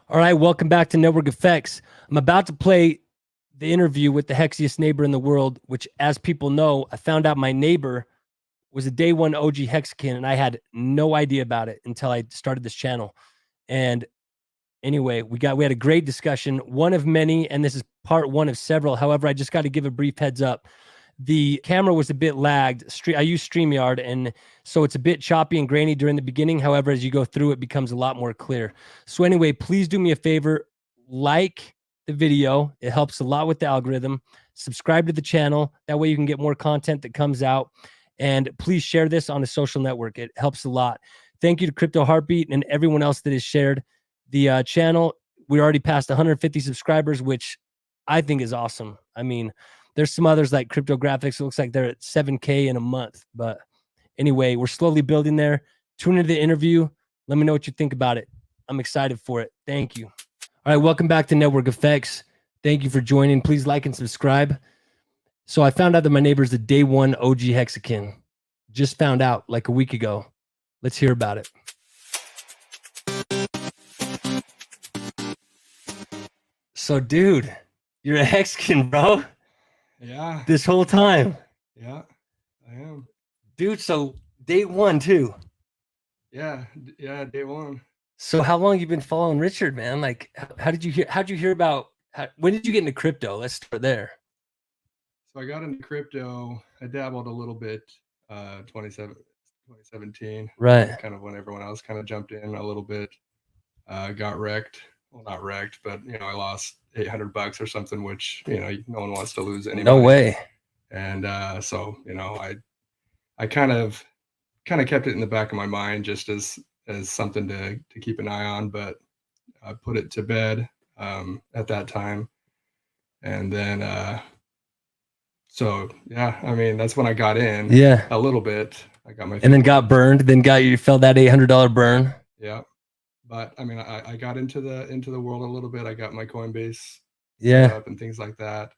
All right, welcome back to Network Effects. I'm about to play the interview with the hexiest neighbor in the world, which, as people know, I found out my neighbor was a day one OG HEXican, and I had no idea about it until I started this channel. And anyway, we had a great discussion, one of many, and this is part one of several. However, I just got to give a brief heads up. The camera was a bit lagged. I use StreamYard, and so it's a bit choppy and grainy during the beginning. However, as you go through, it becomes a lot more clear. So anyway, please do me a favor, like the video. It helps a lot with the algorithm. Subscribe to the channel. That way you can get more content that comes out. And please share this on a social network. It helps a lot. Thank you to Crypto Heartbeat and everyone else that has shared the channel. We're already past 150 subscribers, which I think is awesome. I mean, there's some others like Cryptographics. It looks like they're at 7K in a month. But anyway, we're slowly building there. Tune into the interview. Let me know what you think about it. I'm excited for it. Thank you. All right, welcome back to Network Effects. Thank you for joining. Please like and subscribe. So I found out that my neighbor's a day one OG HEXican. Just found out like a week ago. Let's hear about it. So, dude, you're a HEXican, bro. Yeah. This whole time. Yeah, I am. Dude, so day one too. Yeah, day one. So how long you been following Richard, man? Like, how'd you hear about, when did you get into crypto? Let's start there. So I got into crypto. I dabbled a little bit, 2017. Right. Kind of when everyone else kind of jumped in a little bit. Got wrecked. Well, not wrecked, but I lost $800 or something, which no one wants to lose any No money. way. And so I kind of kept it in the back of my mind just as something to keep an eye on, but I put it to bed at that time. And then so yeah, I mean, that's when I got in. Yeah. A little bit. I got my and then got burned, then you felt that $800 burn. Yeah. But I mean, I got into the world a little bit. I got my Coinbase Yeah. set up and things like that.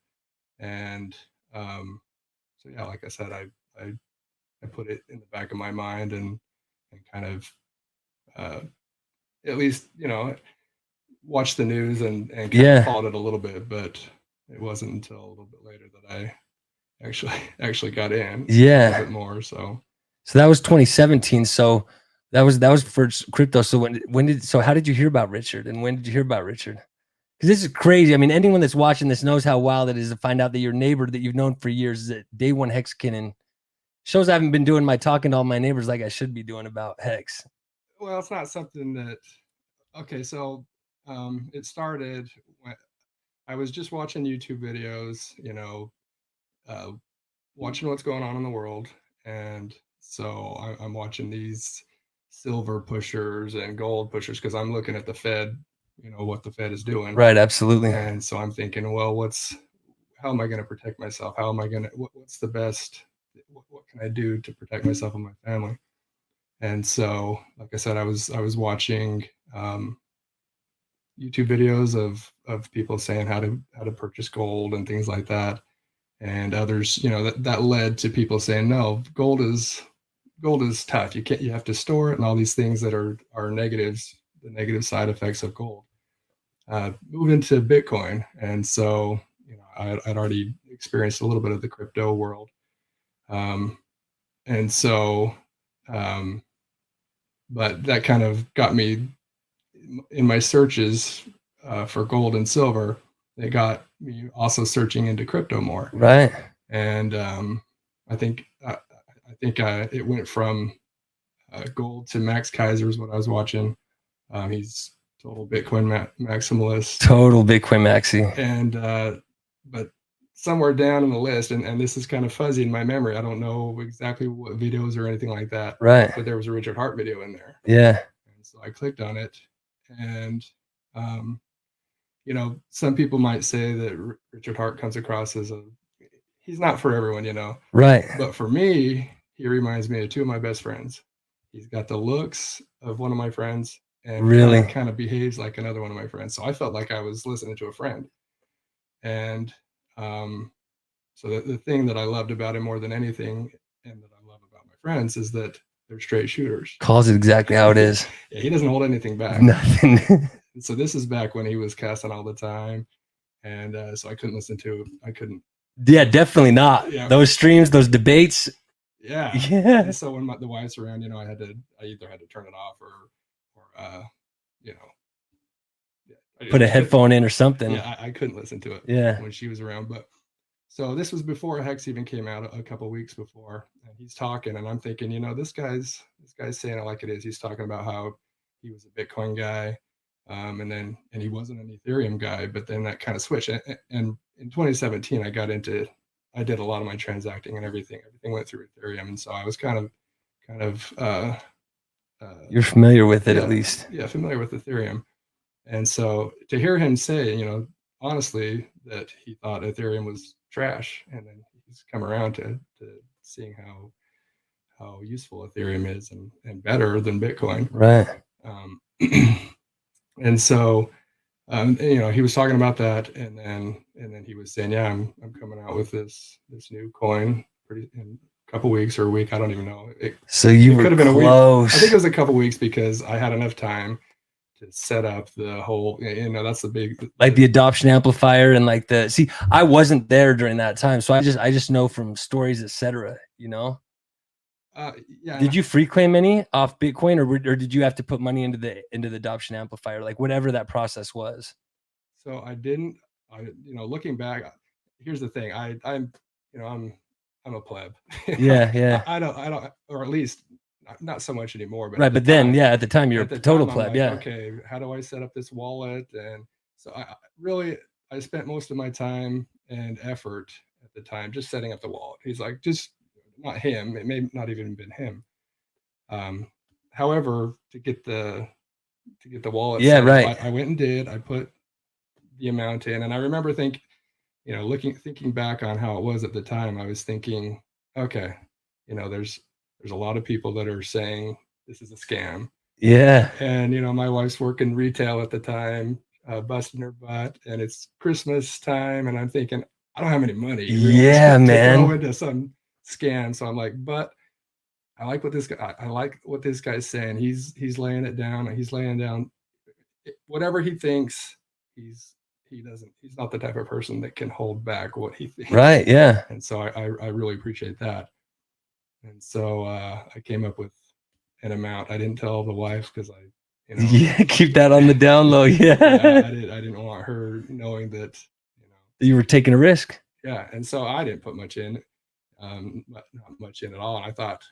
And so yeah, like I said, I put it in the back of my mind and kind of at least watch the news and kind of followed it a little bit, but it wasn't until a little bit later that I actually got in a little bit more. So that was 2017. So that was for crypto. So how did you hear about Richard, and when did you hear about Richard? Because this is crazy. I mean, anyone that's watching this knows how wild it is to find out that your neighbor that you've known for years is at day one HEXican, and shows I haven't been doing my talking to all my neighbors like I should be doing about HEX. Well, it's not something that, okay, so it started when I was just watching YouTube videos, watching what's going on in the world. And so I'm watching these silver pushers and gold pushers because I'm looking at the Fed, what the Fed is doing. Right, absolutely. And so I'm thinking, well, how am I going to protect myself? How am I going to, what's the best, what can I do to protect myself and my family? And so, like I said, I was watching YouTube videos of people saying how to purchase gold and things like that, and others, that led to people saying, no, gold is tough. You have to store it, and all these things that are negatives, the negative side effects of gold. Moved into Bitcoin, and so I'd already experienced a little bit of the crypto world, and so. But that kind of got me in my searches for gold and silver. They got me also searching into crypto more. Right. And I think it went from gold to Max Kaiser is what I was watching. He's total Bitcoin maximalist. Total Bitcoin maxi. And but somewhere down in the list, and this is kind of fuzzy in my memory. I don't know exactly what videos or anything like that. Right. But there was a Richard Hart video in there. Yeah. And so I clicked on it, and some people might say that Richard Hart comes across as he's not for everyone, Right. But for me, he reminds me of two of my best friends. He's got the looks of one of my friends, and really kind of behaves like another one of my friends. So I felt like I was listening to a friend. And so the thing that I loved about him more than anything, and that I love about my friends, is that they're straight shooters. Calls it exactly how it is. Yeah, he doesn't hold anything back. Nothing. So this is back when he was casting all the time, and so I couldn't listen to. I couldn't. Yeah, definitely not. Yeah. Those streams, those debates. Yeah. Yeah. And so when the wife's around, you know, I either had to turn it off or you know, Put a headphone in or something. Yeah, I couldn't listen to it. Yeah. When she was around, but so this was before Hex even came out, a couple of weeks before, and he's talking, and I'm thinking, you know, this guy's saying it like it is. He's talking about how he was a Bitcoin guy, and he wasn't an Ethereum guy, but then that kind of switched. And in 2017, I did a lot of my transacting and everything went through Ethereum, and so I was kind of you're familiar with it, yeah, at least. Yeah, familiar with Ethereum. And so to hear him say, you know, honestly, that he thought Ethereum was trash, and then he's come around to seeing how useful Ethereum is and better than Bitcoin. Right. And so, you know, he was talking about that, and then he was saying, yeah, I'm coming out with this new coin in a couple weeks or a week. I don't even know. So you were could have been close. a week. I think it was a couple weeks because I had enough time to set up the whole, you know, that's the big, like the adoption amplifier and like see, I wasn't there during that time, so I just know from stories, etc. You know. Yeah. Did you free claim any off Bitcoin, or did you have to put money into the adoption amplifier, like whatever that process was? So I didn't. You know, looking back, here's the thing. I'm you know, I'm a pleb. Yeah, yeah. I don't, or at least not so much anymore. But right, but then, yeah, at the time you're a total pleb. Like, yeah. Okay, how do I set up this wallet? And so I spent most of my time and effort at the time just setting up the wallet. He's like, just not him. It may not even been him. However, to get the wallet, yeah, right. I went and did. I put the amount in, and I remember thinking, you know, thinking back on how it was at the time, I was thinking, okay, you know, there's a lot of people that are saying this is a scam. Yeah. And you know, my wife's working retail at the time, busting her butt, and it's Christmas time, and I'm thinking, I don't have any money. Yeah, to man. throw into some scam. So I'm like, but I like what this guy's saying. He's laying it down. He's laying down whatever he thinks. He's not the type of person that can hold back what he thinks. Right. Yeah. And so I really appreciate that. And so I came up with an amount. I didn't tell the wife because you know, yeah, keep that on the down low. Yeah. I didn't want her knowing that, you know, you were taking a risk. Yeah. And so I didn't put much in, not much in at all. And I thought,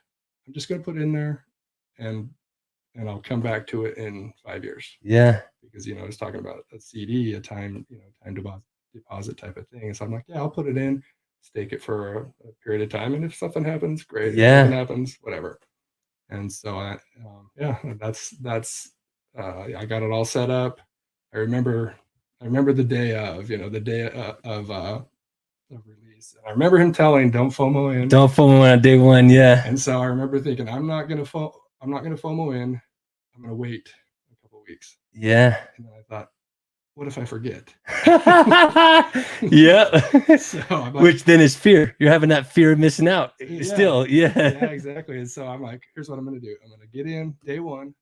I'm just going to put it in there and I'll come back to it in 5 years. Yeah. Because, you know, I was talking about a CD, a time deposit type of thing. And so I'm like, yeah, I'll put it in, stake it for a period of time. And if something happens, great. Yeah. If something happens, whatever. And so I got it all set up. I remember the day of, you know, the day of release. And I remember him telling, don't FOMO in. Don't FOMO on day one. Yeah. And so I remember thinking, I'm not going to FOMO in. I'm going to wait a couple of weeks. Yeah. And then I thought, what if I forget? yeah. So like, which then is fear. You're having that fear of missing out. Yeah, still. Yeah. Yeah, exactly. And so I'm like, here's what I'm going to do. I'm going to get in day one.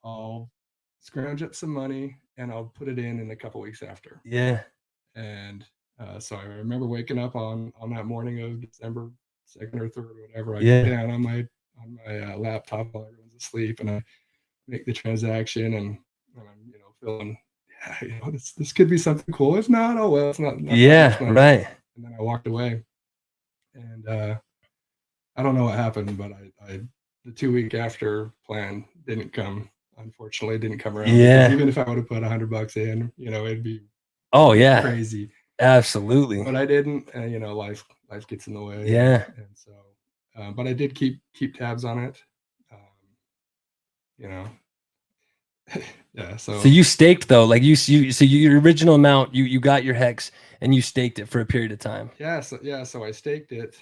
I'll scrounge up some money and I'll put it in a couple weeks after. Yeah. And so I remember waking up on that morning of December 2nd or 3rd or whatever. I yeah. get down on my laptop while everyone's asleep, and I make the transaction, and I'm, you know, feeling, yeah, you know, this could be something cool. If not, oh well, it's not yeah, right. And then I walked away, and I don't know what happened, but I the 2 week after plan didn't come. Unfortunately, it didn't come around. Yeah. Even if I would have put $100 in, you know, it'd be crazy. Absolutely. But I didn't, and you know, life gets in the way. Yeah. And so, but I did keep tabs on it. You know. Yeah. So you staked though, like so your original amount, you got your hex and you staked it for a period of time. Yeah. So I staked it.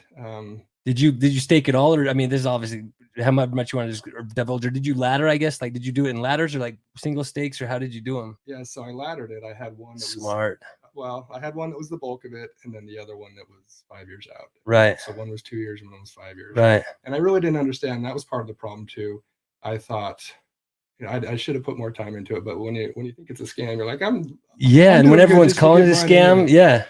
Did you stake it all, or I mean, this is obviously how much you want to just divulge, or did you ladder? I guess, like, did you do it in ladders or like single stakes, or how did you do them? Yeah. So I laddered it. I had one that smart. I had one that was the bulk of it, and then the other one that was 5 years out. Right. So one was 2 years and one was 5 years. Right. And I really didn't understand. That was part of the problem too. I thought, I should have put more time into it. But when you think it's a scam, you're like, I'm and when everyone's calling it a scam, yeah.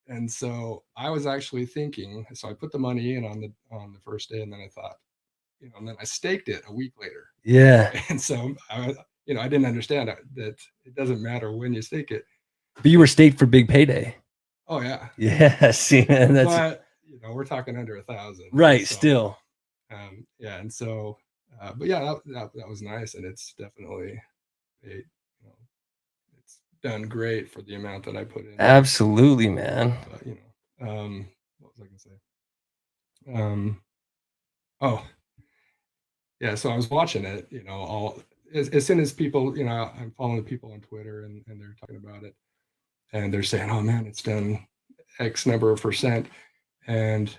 And so I was actually thinking, so I put the money in on the first day, and then I thought, and then I staked it a week later. Yeah. And so I didn't understand that it doesn't matter when you stake it. But you were staked for big payday. Oh yeah. Yeah. See, man, that's. But we're talking under 1,000. Right. So, still. Yeah. And so, but yeah, that was nice, and it's definitely paid. It's done great for the amount that I put in. Absolutely, man. But what was I gonna say? Oh, yeah. So I was watching it. As soon as people, I'm following the people on Twitter, and they're talking about it, and they're saying, "Oh man, it's done X number of percent," and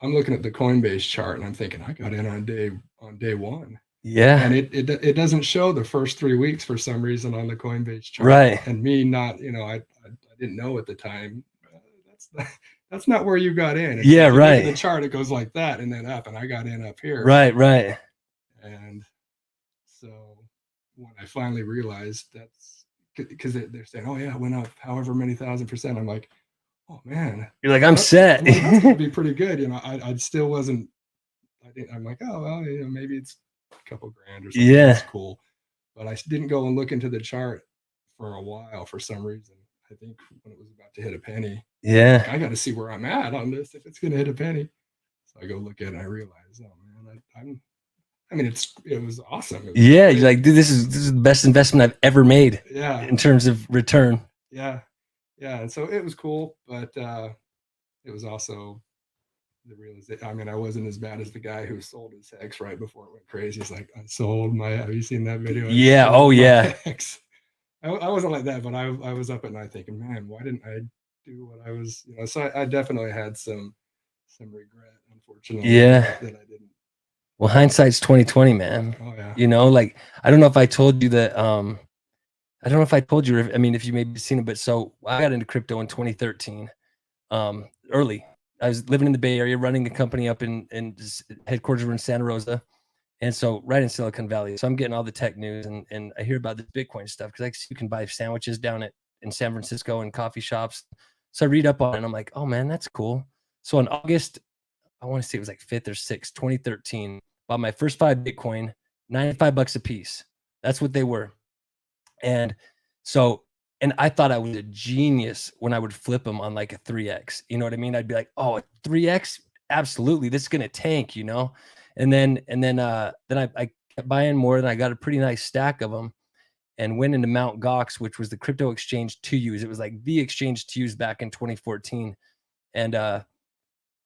I'm looking at the Coinbase chart, and I'm thinking, I got in on day one. Yeah. And it doesn't show the first 3 weeks for some reason on the Coinbase chart. Right. And me not, I didn't know at the time. That's not where you got in. Yeah, right. The chart, it goes like that and then up, and I got in up here. Right. And so when I finally realized that's because they're saying, oh yeah, it went up however many 1,000%. I'm like, oh man, you're like, I'm set. That's gonna be pretty good. I still wasn't. I'm like, oh well, maybe it's a couple grand or something. Yeah, that's cool. But I didn't go and look into the chart for a while for some reason. I think when it was about to hit a penny. Yeah, like, I got to see where I'm at on this if it's gonna hit a penny. So I go look at it, and I realize, oh man, it was awesome. You're like, dude, this is the best investment I've ever made. Yeah, in terms of return. Yeah, and so it was cool, but it was also the realization. I wasn't as bad as the guy who sold his HEX right before it went crazy. He's like, I sold my. Have you seen that video? Yeah. Oh yeah. HEX. I wasn't like that, but I was up at night thinking, man, why didn't I do what I was? So I definitely had some regret, unfortunately. Yeah. That I didn't. Well, hindsight's 2020, man. Oh yeah. Like, I don't know if I told you that. I don't know if I told you. If you maybe seen it, but so I got into crypto in 2013. Early. I was living in the Bay Area, running a company up in headquarters were in Santa Rosa. And so right in Silicon Valley. So I'm getting all the tech news, and I hear about this Bitcoin stuff because you can buy sandwiches down in San Francisco in coffee shops. So I read up on it, and I'm like, oh man, that's cool. So in August, I want to say it was like 5th or 6th, 2013, bought my first 5 Bitcoin, $95 a piece. That's what they were. And so, and I thought I was a genius when I would flip them on like a 3X. You know what I mean? I'd be like, oh, a 3X? Absolutely. This is going to tank, And then I kept buying more, and I got a pretty nice stack of them and went into Mt. Gox, which was the crypto exchange to use. It was like the exchange to use back in 2014. And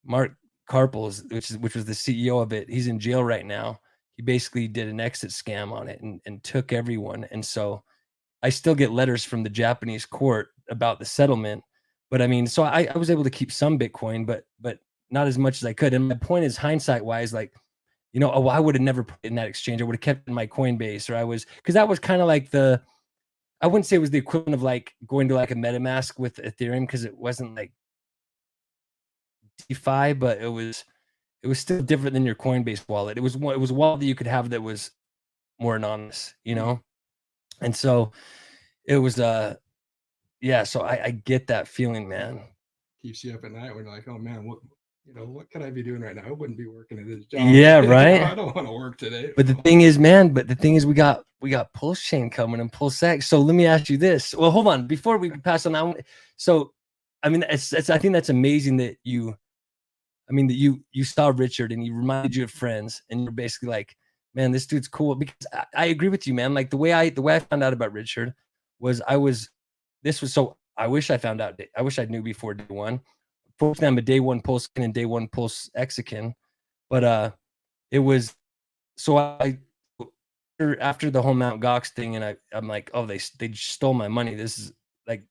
Mark Karpels, which was the CEO of it, he's in jail right now. He basically did an exit scam on it and took everyone. And so I still get letters from the Japanese court about the settlement. But so I was able to keep some Bitcoin, but not as much as I could. And my point is, hindsight wise, like, I would have never put it in that exchange. I would have kept it in my Coinbase, or because that was kind of like I wouldn't say it was the equivalent of like going to like a MetaMask with Ethereum, because it wasn't like DeFi, but it was still different than your Coinbase wallet. It was a wallet that you could have that was more anonymous, And so it was, so I get that feeling, man. Keeps you up at night when you're like, oh man, what could I be doing right now? I wouldn't be working at this job. Yeah, right. I don't want to work today. But the thing is, we got PulseChain coming and PulseX. So let me ask you this. Well, hold on, before we pass on that. So, I think that's amazing that you saw Richard and he reminded you of friends, and you're basically like, man, this dude's cool. Because I agree with you, man. Like the way I found out about Richard was I wish I found out. I wish I knew before day one. Fortunately, I'm a day one PulseChain and day one PulseXican. But it was, so after the whole Mt. Gox thing, and I'm like, oh, they stole my money. This is like,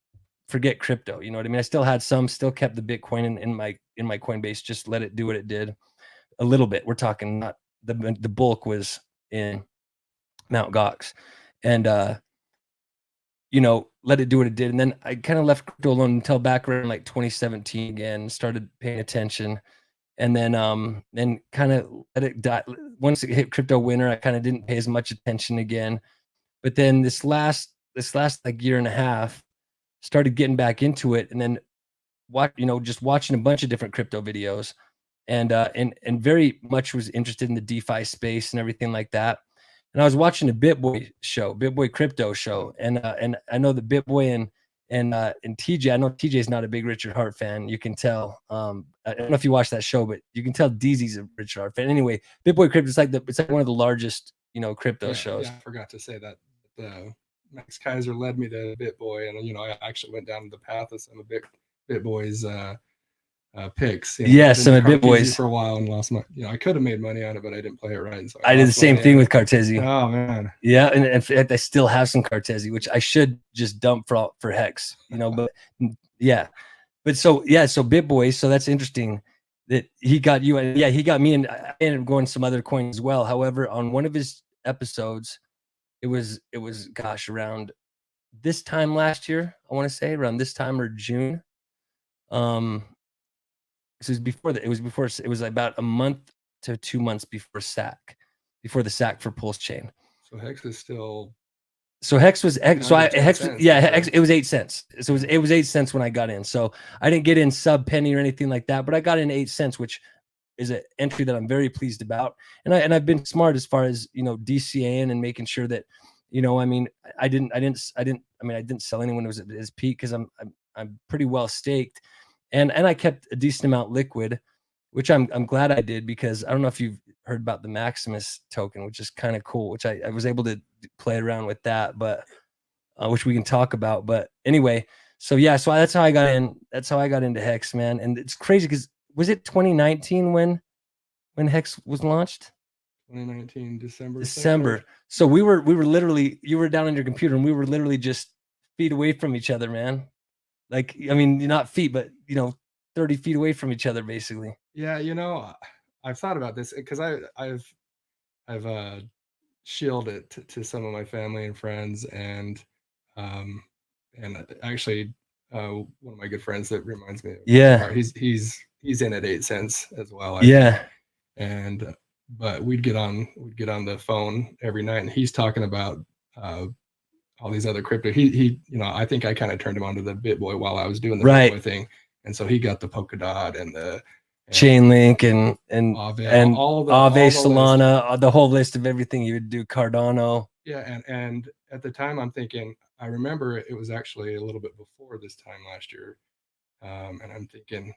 forget crypto. You know what I mean? I still had still kept the Bitcoin in my Coinbase, just let it do what it did a little bit. We're talking, not the bulk was in Mt. Gox, and let it do what it did. And then I kind of left crypto alone until back around like 2017 again, started paying attention. and then kind of let it die. Once it hit crypto winter, I kind of didn't pay as much attention again. But then this last like year and a half, started getting back into it, and then just watching a bunch of different crypto videos, and very much was interested in the DeFi space and everything like that. And I was watching a BitBoy crypto show, and I know that BitBoy and TJ. I know TJ's not a big Richard Hart fan. You can tell. I don't know if you watched that show, but you can tell DZ's a Richard Hart fan. Anyway, BitBoy crypto it's like one of the largest crypto shows. Yeah, I forgot to say that. Max Kaiser led me to BitBoy, and I actually went down the path of some of BitBoy's picks. Yeah, some of BitBoys for a while and lost my. I could have made money on it, but I didn't play it right. So I did the same thing with Cartesi. Oh man. Yeah, and in fact, I still have some Cartesi, which I should just dump for Hex. But yeah, but so BitBoy. So that's interesting that he got you, and yeah, he got me, and I ended up going some other coins as well. However, on one of his episodes, it was gosh, around this time last year, I want to say around this time or June. It was before that. It was about a month to 2 months before the sack for PulseChain. So Hex is still. So Hex was Hex. So Hex, yeah, Hex, it was 8 cents. So it was 8 cents when I got in. So I didn't get in sub penny or anything like that, but I got in 8 cents, which is an entry that I'm very pleased about. And I've been smart as far as DCAing and making sure that I didn't sell anyone who was at his peak, because I'm pretty well staked, and I kept a decent amount liquid, which I'm glad I did, because I don't know if you've heard about the Maximus token, which is kind of cool, which I was able to play around with that, but which we can talk about. But anyway, so yeah, so that's how I got in. That's how I got into Hex, man. And it's crazy because was it 2019 when Hex was launched? 2019 December. So we were literally, you were down on your computer, and we were literally just feet away from each other, man. Like, I mean, not feet, but 30 feet away from each other, basically. Yeah, I've thought about this because I've shielded it to some of my family and friends, and actually one of my good friends that reminds me of, yeah, he's in at 8 cents as well. Yeah. And but we'd get on the phone every night, and he's talking about all these other crypto. He I think I kind of turned him on to the BitBoy while I was doing the BitBoy thing, and so he got the Polkadot and the Chainlink and all the Solana, the whole list of everything you would do, Cardano. Yeah, and at the time I'm thinking, I remember it was actually a little bit before this time last year, and I'm thinking,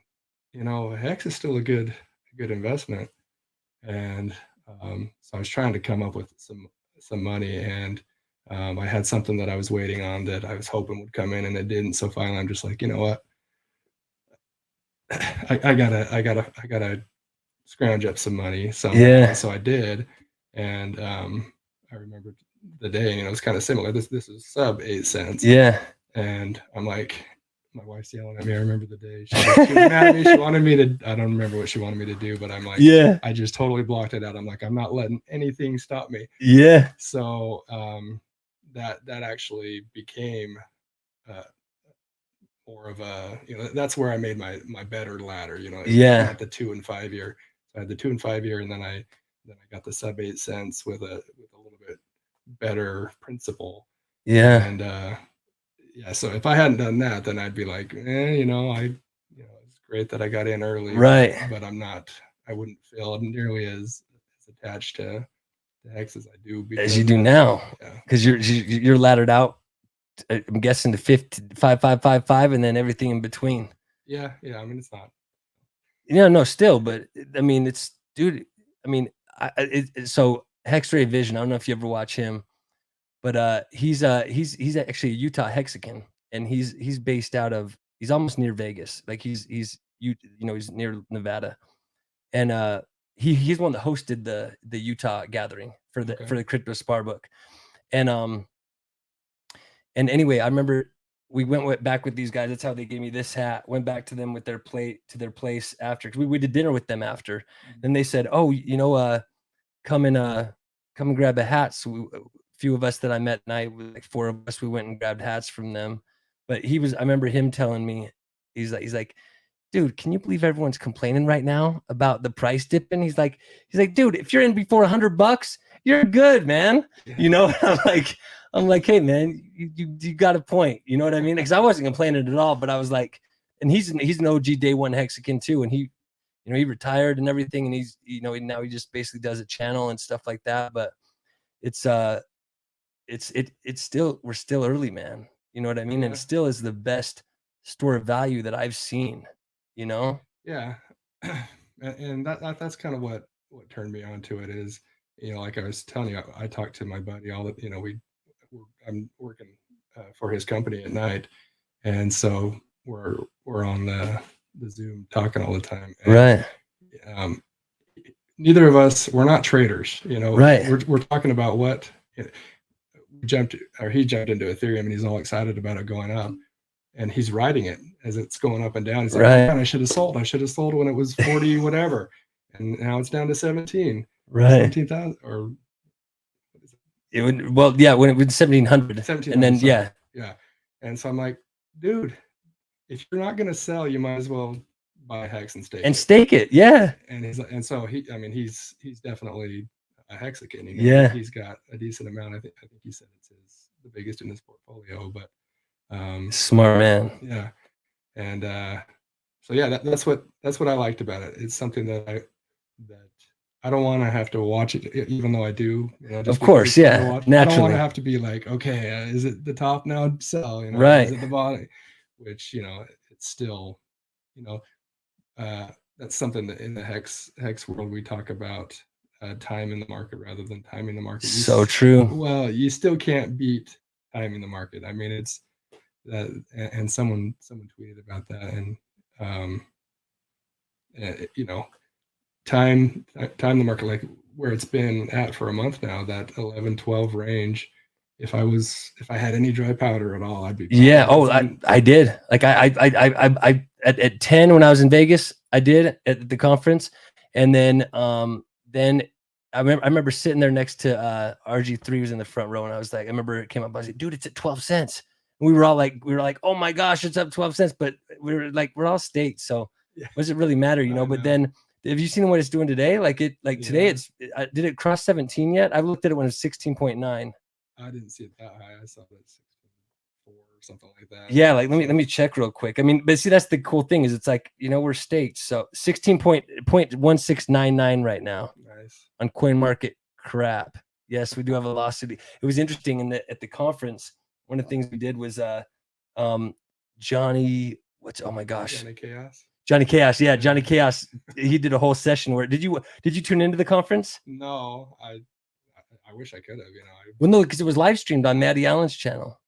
Hex is still a good investment, and so I was trying to come up with some money, and I had something that I was waiting on that I was hoping would come in, and it didn't. So finally, I'm just like, you know what, I gotta scrounge up some money. So yeah, so I did, and I remember the day, it was kind of similar. This is sub 8 cents. Yeah, and I'm like, my wife's yelling at me. I remember the day she was mad at me. She wanted me to. I don't remember what she wanted me to do, but I'm like, yeah, I just totally blocked it out. I'm like, I'm not letting anything stop me. Yeah. So that actually became more of a, that's where I made my better ladder. Yeah. At the 2 and 5 year. So I had the 2 and 5 year, and then I got the sub 8 cents with a little bit better principle. Yeah. And yeah, so if I hadn't done that, then I'd be like, it's great that I got in early, right? But I wouldn't feel nearly as attached to Hex as I do, as you do now, because you're laddered out. I'm guessing to 5, and then everything in between. Yeah. I mean, it's not. No, still, but I mean, it's, dude. I mean, so X-Ray Vision. I don't know if you ever watch him, but he's actually a Utah HEXican, and he's based out of, he's almost near Vegas. Like he's near Nevada, and he's one that hosted the Utah gathering for the Crypto Spar book, and anyway, I remember we went back with these guys. That's how they gave me this hat. Went back to them with their place after, because we did dinner with them after. Mm-hmm. Then they said, "Oh, come and grab a hat." So a few of us that I met tonight, like 4 of us, we went and grabbed hats from them. But I remember him telling me, he's like, dude, can you believe everyone's complaining right now about the price dipping? He's like, dude, if you're in before $100, you're good, man. Yeah. You know, I'm like, hey, man, you got a point. You know what I mean? Because I wasn't complaining at all, but I was like, and he's an OG day one HEXican too, and he, you know, he retired and everything, and he's, you know, now he just basically does a channel and stuff like that. But it's still, we're still early, man. You know what I mean? Yeah. And it still is the best store of value that I've seen, you know? Yeah. And that's kind of what turned me on to it is, you know, like I was telling you, I talked to my buddy all the, you know, I'm working for his company at night. And so we're on the Zoom talking all the time. And, Right. Neither of us, we're not traders, you know. Right. We're talking about what, you know, he jumped into Ethereum and he's all excited about it going up, and he's riding it as it's going up and down. He's like, Right. oh man, I should have sold when it was 40 whatever, and now it's down to 17, Right. 17,000, or what is it? It would, well, yeah, when it was 1700, and then yeah. And so I'm like, dude, if you're not gonna sell, you might as well buy HEX and stake it. Yeah. And so he's definitely a HEXican. You know? Yeah. He's got a decent amount. I think he said it's the biggest in his portfolio. But smart man. Yeah. And so yeah, that's what I liked about it. It's something that I don't want to have to watch it, even though I do. You know, of course, yeah. Naturally, I don't want to have to be like, okay, is it the top now? Sell, you know, right? Is it the bottom? Which, you know, it's still, you know, that's something that in the hex world we talk about time in the market rather than timing the market. So true. Well, you still can't beat timing the market. I mean, it's that, and someone tweeted about that, and you know, time the market like where it's been at for a month now, that 11-12 range. If I had any dry powder at all, I'd be. Yeah. Oh, I did. Like I at 10 when I was in Vegas, I did at the conference, and then I remember sitting there next to RG3 was in the front row, and I was like, I remember it came up, I was like, dude, it's at 12 cents. And we were like, oh my gosh, it's up 12 cents. But we were like, we're all state, so yeah. What does it really matter, you know? But then, have you seen what it's doing today? Today, did it cross 17 yet? I looked at it when it was 16.9. I didn't see it that high. I saw it 16.4 or something like that. Yeah, like let me check real quick. I mean, but see, that's the cool thing is it's like, you know, we're staked. So 16.1699 right now. Nice. On Coin market crap. Yes, we do have a lawsuit. It was interesting at the conference. One of the things we did was Johnny, oh my gosh. Johnny Chaos. Yeah, Johnny Chaos. He did a whole session where did you tune into the conference? No, I wish I could have, you know. Well, no, because it was live streamed on Maddie Allen's channel.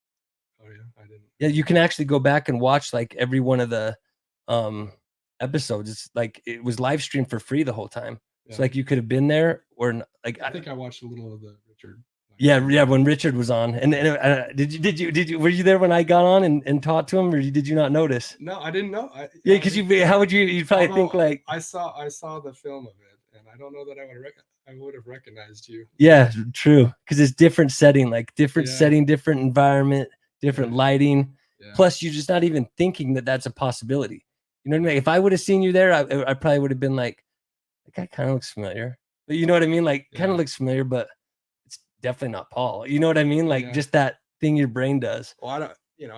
Oh yeah, I didn't. Yeah, you can actually go back and watch like every one of the episodes. It's like it was live streamed for free the whole time. Yeah. So like you could have been there or like. I think I watched a little of the Richard. Yeah, when Richard was on, and did you were you there when I got on and talked to him, or did you not notice? No, I didn't know. Yeah, because how would you probably think like I saw the film of it, and I don't know that I would have recognized you. Yeah, true, because it's different setting, like different setting, different environment, different lighting. Yeah. Plus, you're just not even thinking that that's a possibility. You know what I mean? If I would have seen you there, I probably would have been like, that guy kind of looks familiar. But you know what I mean? Like, kind of looks familiar, but it's definitely not Paul. You know what I mean? Like, just that thing your brain does. Well, I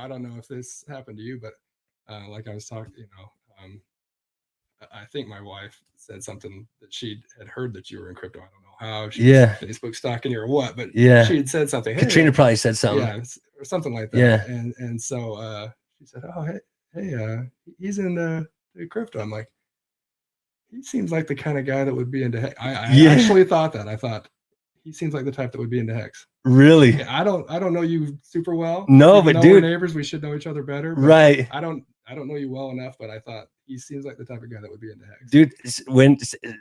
don't know if this happened to you, but like I was talking, you know, I think my wife said something that she had heard that you were in crypto. I don't know how. She was Facebook stalking you or what, but she had said something. Hey, Katrina probably said something. Yeah, or something like that. Yeah. And so she said, "Oh, hey, he's into crypto." I'm like, he seems like the kind of guy that would be into HEX. I actually thought that. I thought he seems like the type that would be into HEX. Really? Yeah, I don't know you super well. No, but dude, we're neighbors, we should know each other better. Right. I don't know you well enough, but I thought he seems like the type of guy that would be into HEX. Dude,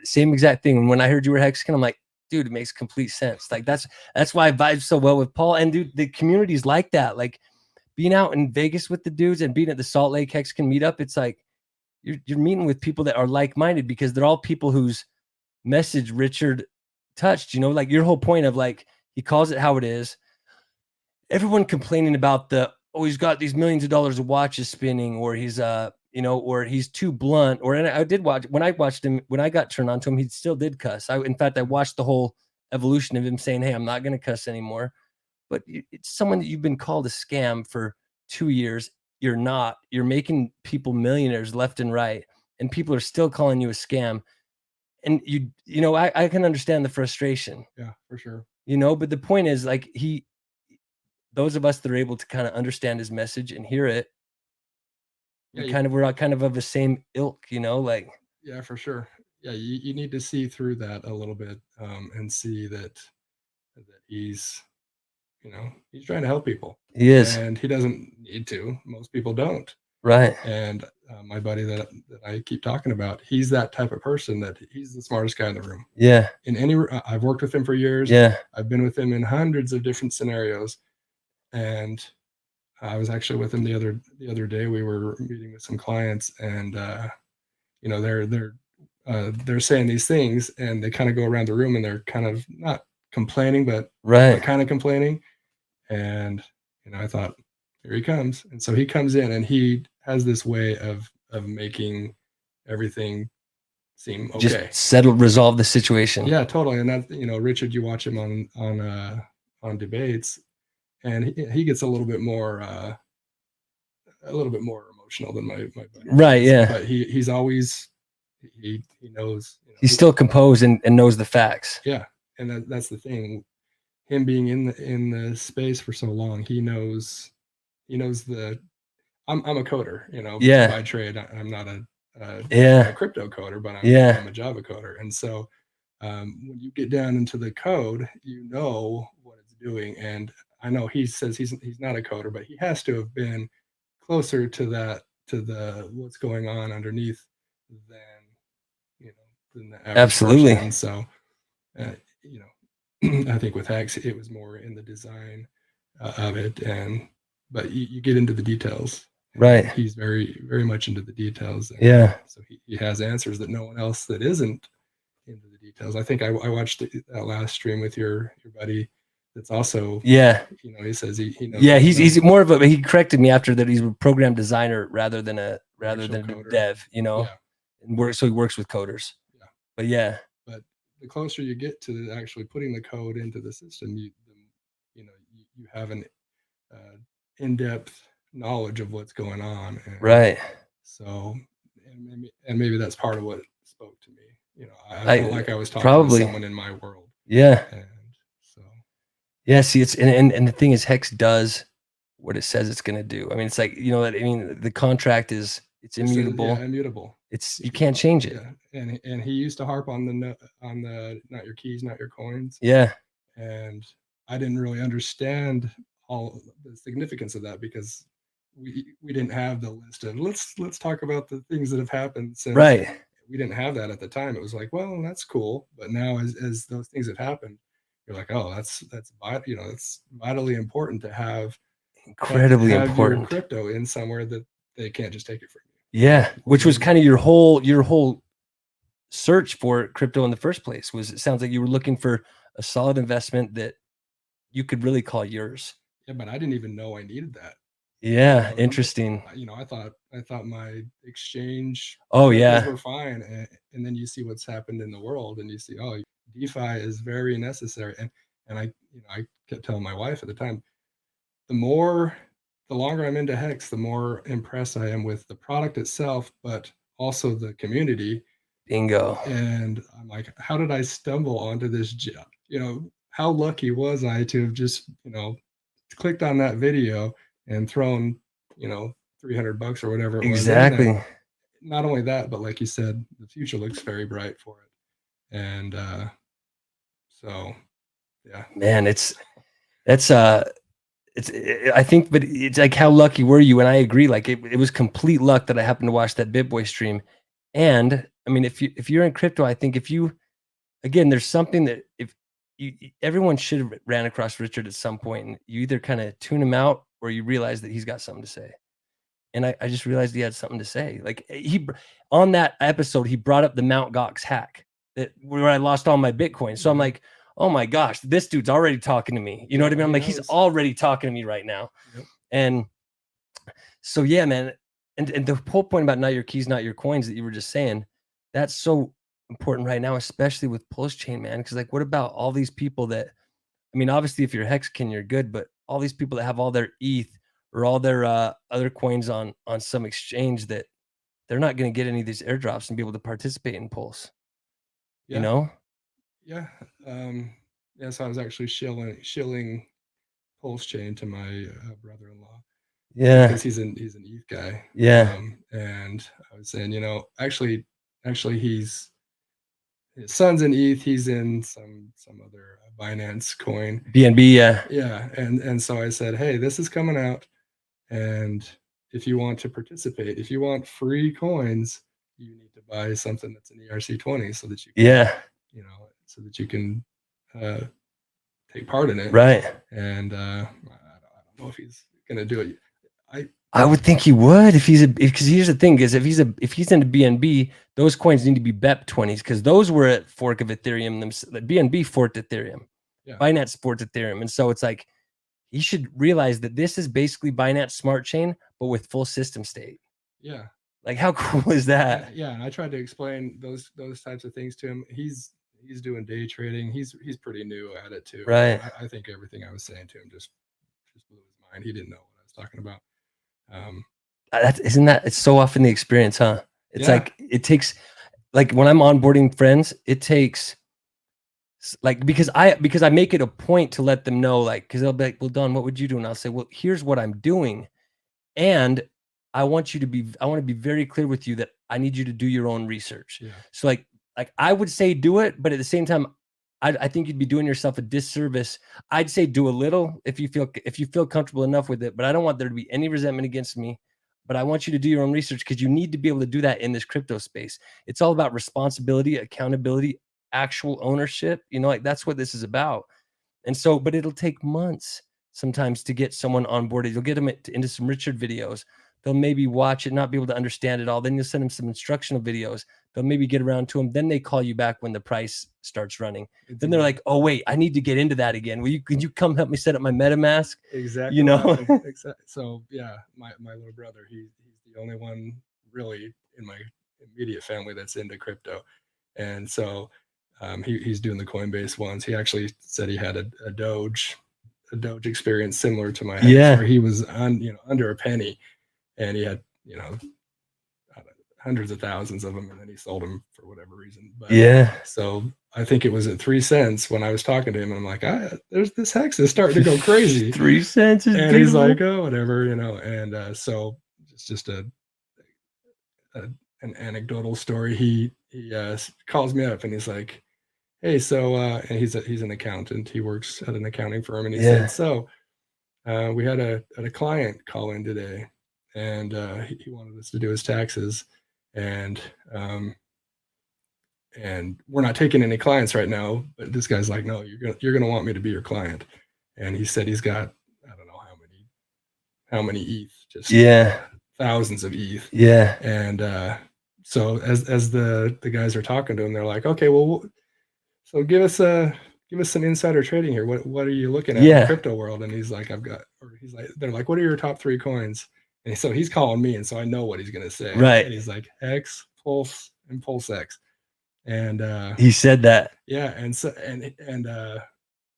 same exact thing. When I heard you were HEXican, I'm like, dude, it makes complete sense. Like that's why I vibe so well with Paul. And dude, the community's like that. Like being out in Vegas with the dudes and being at the Salt Lake HEXican meetup, it's like you're meeting with people that are like-minded because they're all people whose message Richard touched, you know, like your whole point of like, he calls it how it is. Everyone complaining about he's got these millions of dollars of watches spinning, or he's you know, or he's too blunt, or, and I did watch, when I watched him, when I got turned on to him, he still did cuss. In fact, I watched the whole evolution of him saying, hey, I'm not going to cuss anymore. But it's someone that you've been called a scam for 2 years. You're not, you're making people millionaires left and right, and people are still calling you a scam. And you know, I can understand the frustration. Yeah, for sure. You know, but the point is, like, those of us that are able to kind of understand his message and hear it, Yeah, we're kind of the same ilk, you know, like. Yeah, for sure. Yeah, you need to see through that a little bit, and see that he's, you know, he's trying to help people. He is. And he doesn't need to. Most people don't. Right. And my buddy that I keep talking about, he's that type of person that he's the smartest guy in the room. Yeah. I've worked with him for years. Yeah. I've been with him in hundreds of different scenarios. And I was actually with him the other day. We were meeting with some clients, and you know, they're saying these things, and they kind of go around the room, and they're kind of not complaining, but kind of complaining. And you know, I thought, here he comes. And so he comes in, and he has this way of making everything seem okay. Just resolve the situation. Yeah, totally. And that, you know, Richard, you watch him on debates, and he gets a little bit more emotional than my buddy. Right. Yeah. But he's always, he knows, you know, he's still composed and knows the facts. Yeah. And that's the thing. Him being in the space for so long, he knows I'm a coder, you know, by trade. I'm not a crypto coder, but I'm a Java coder. And so when you get down into the code, you know what it's doing. And I know he says he's not a coder, but he has to have been closer to that, to the what's going on underneath than, you know, than the average Absolutely person. And so you know, I think with HEX, it was more in the design of it, but you get into the details. Right. He's very, very much into the details. Yeah. So he has answers that no one else that isn't into the details. I think I watched that last stream with your buddy. That's also, you know, he says he knows. Yeah, he's more of a, he corrected me after that, he's a program designer rather than a dev, you know. And so he works with coders. Yeah. But but the closer you get to actually putting the code into the system, you have an in-depth knowledge of what's going on. Right. So, and maybe that's part of what spoke to me. You know, I felt like I was talking to someone in my world. Yeah. And so. Yeah. See, it's and the thing is, HEX does what it says it's going to do. I mean, it's like, you know, I mean, the contract is, it's immutable. Immutable. You can't change it. Yeah. And he used to harp on the not your keys, not your coins. Yeah. And I didn't really understand all the significance of that, because we didn't have the list of let's talk about the things that have happened since. Right. We didn't have that at the time. It was like, well, that's cool. But now as those things have happened, you're like, oh, that's you know, it's vitally important to have incredibly important your crypto in somewhere that they can't just take it from you. Yeah. Which was kind of your whole search for crypto in the first place. Was, it sounds like you were looking for a solid investment that you could really call yours. Yeah, but I didn't even know I needed that. Yeah, interesting. You know, I thought my exchange were fine, and then you see what's happened in the world, and you see, oh, DeFi is very necessary. And I kept telling my wife at the time, the longer I'm into HEX, the more impressed I am with the product itself, but also the community. Bingo. And I'm like, how did I stumble onto this job? You know, how lucky was I to have just, you know, clicked on that video and thrown, you know, $300 or whatever it was. Exactly. Not only that, but like you said, the future looks very bright for it. And so, yeah. Man, I think, but it's like, how lucky were you? And I agree. Like it was complete luck that I happened to watch that BitBoy stream. And I mean, if you're in crypto, I think again, there's something that everyone should have ran across Richard at some point, and you either kind of tune him out or you realize that he's got something to say. And I just realized he had something to say. Like on that episode, he brought up the Mt. Gox hack where I lost all my Bitcoin. So I'm like, oh my gosh, this dude's already talking to me. You know what I mean? I'm like, he's already talking to me right now. Yep. And so, yeah, man, And the whole point about not your keys, not your coins that you were just saying, that's so important right now, especially with PulseChain, man. Because like, what about all these people that, I mean, obviously, if you're HEXican, you're good, but all these people that have all their ETH or all their other coins on some exchange that they're not going to get any of these airdrops and be able to participate in Pulse. Yeah. You know? Yeah. Yeah. So I was actually shilling PulseChain to my brother-in-law. Yeah. Because he's an ETH guy. Yeah. And I was saying, you know, actually his son's in ETH. He's in some other Binance coin. BNB. Yeah. Yeah. And so I said, hey, this is coming out, and if you want to participate, if you want free coins, you need to buy something that's an ERC20 so that you can, Yeah. you know, so that you can take part in it. Right. And I don't know if he's gonna do it. I would think he would if he's because here's the thing is if he's into BNB, those coins need to be BEP20s because those were at fork of Ethereum. BNB forked Ethereum, Yeah. Binance forked Ethereum, and so it's like he should realize that this is basically Binance Smart Chain but with full system state. Yeah. Like how cool is that? Yeah, and I tried to explain those types of things to him. He's doing day trading. He's pretty new at it too. Right. I think everything I was saying to him just blew his mind. He didn't know what I was talking about. Isn't that it's so often the experience, huh? It's like it takes, like when I'm onboarding friends, it takes like because I make it a point to let them know, like, because they'll be like, well, Don, what would you do? And I'll say, well, here's what I'm doing, and I want to be very clear with you that I need you to do your own research. Yeah. So like I would say do it, but at the same time, I think you'd be doing yourself a disservice. I'd say do a little if you feel comfortable enough with it, but I don't want there to be any resentment against me. But I want you to do your own research because you need to be able to do that in this crypto space. It's all about responsibility, accountability, actual ownership. You know, like that's what this is about. And so, but it'll take months sometimes to get someone onboarded. You'll get them into some Richard videos. They'll maybe watch it, not be able to understand it all. Then you'll send them some instructional videos. They'll maybe get around to them. Then they call you back when the price starts running. Then they're like, oh, wait, I need to get into that again. Can you come help me set up my MetaMask? Exactly. You know? Exactly. So yeah, my little brother, he's the only one really in my immediate family that's into crypto. And so he's doing the Coinbase ones. He actually said he had a Doge experience similar to my HEX, where he was under a penny, and he had hundreds of thousands of them, and then he sold them for whatever reason. But so I think it was at 3 cents when I was talking to him, and I'm like, there's this HEX is starting to go crazy. 3 cents is and beautiful. He's like, oh, whatever, and so it's just an anecdotal story. He calls me up and he's like, hey, so and he's an accountant. He works at an accounting firm, and he said, so we had a client call in today, and he wanted us to do his taxes, and we're not taking any clients right now. But this guy's like, no, you're gonna want me to be your client. And he said he's got, I don't know how many ETH, just thousands of ETH. Yeah. And so as the guys are talking to him, they're like, okay, well, so give us some insider trading here. What are you looking at in the crypto world? And he's like, they're like, what are your top 3 coins? And so he's calling me, and so I know what he's gonna say. Right. And he's like, HEX, Pulse, and PulseX. And he said that. Yeah. And so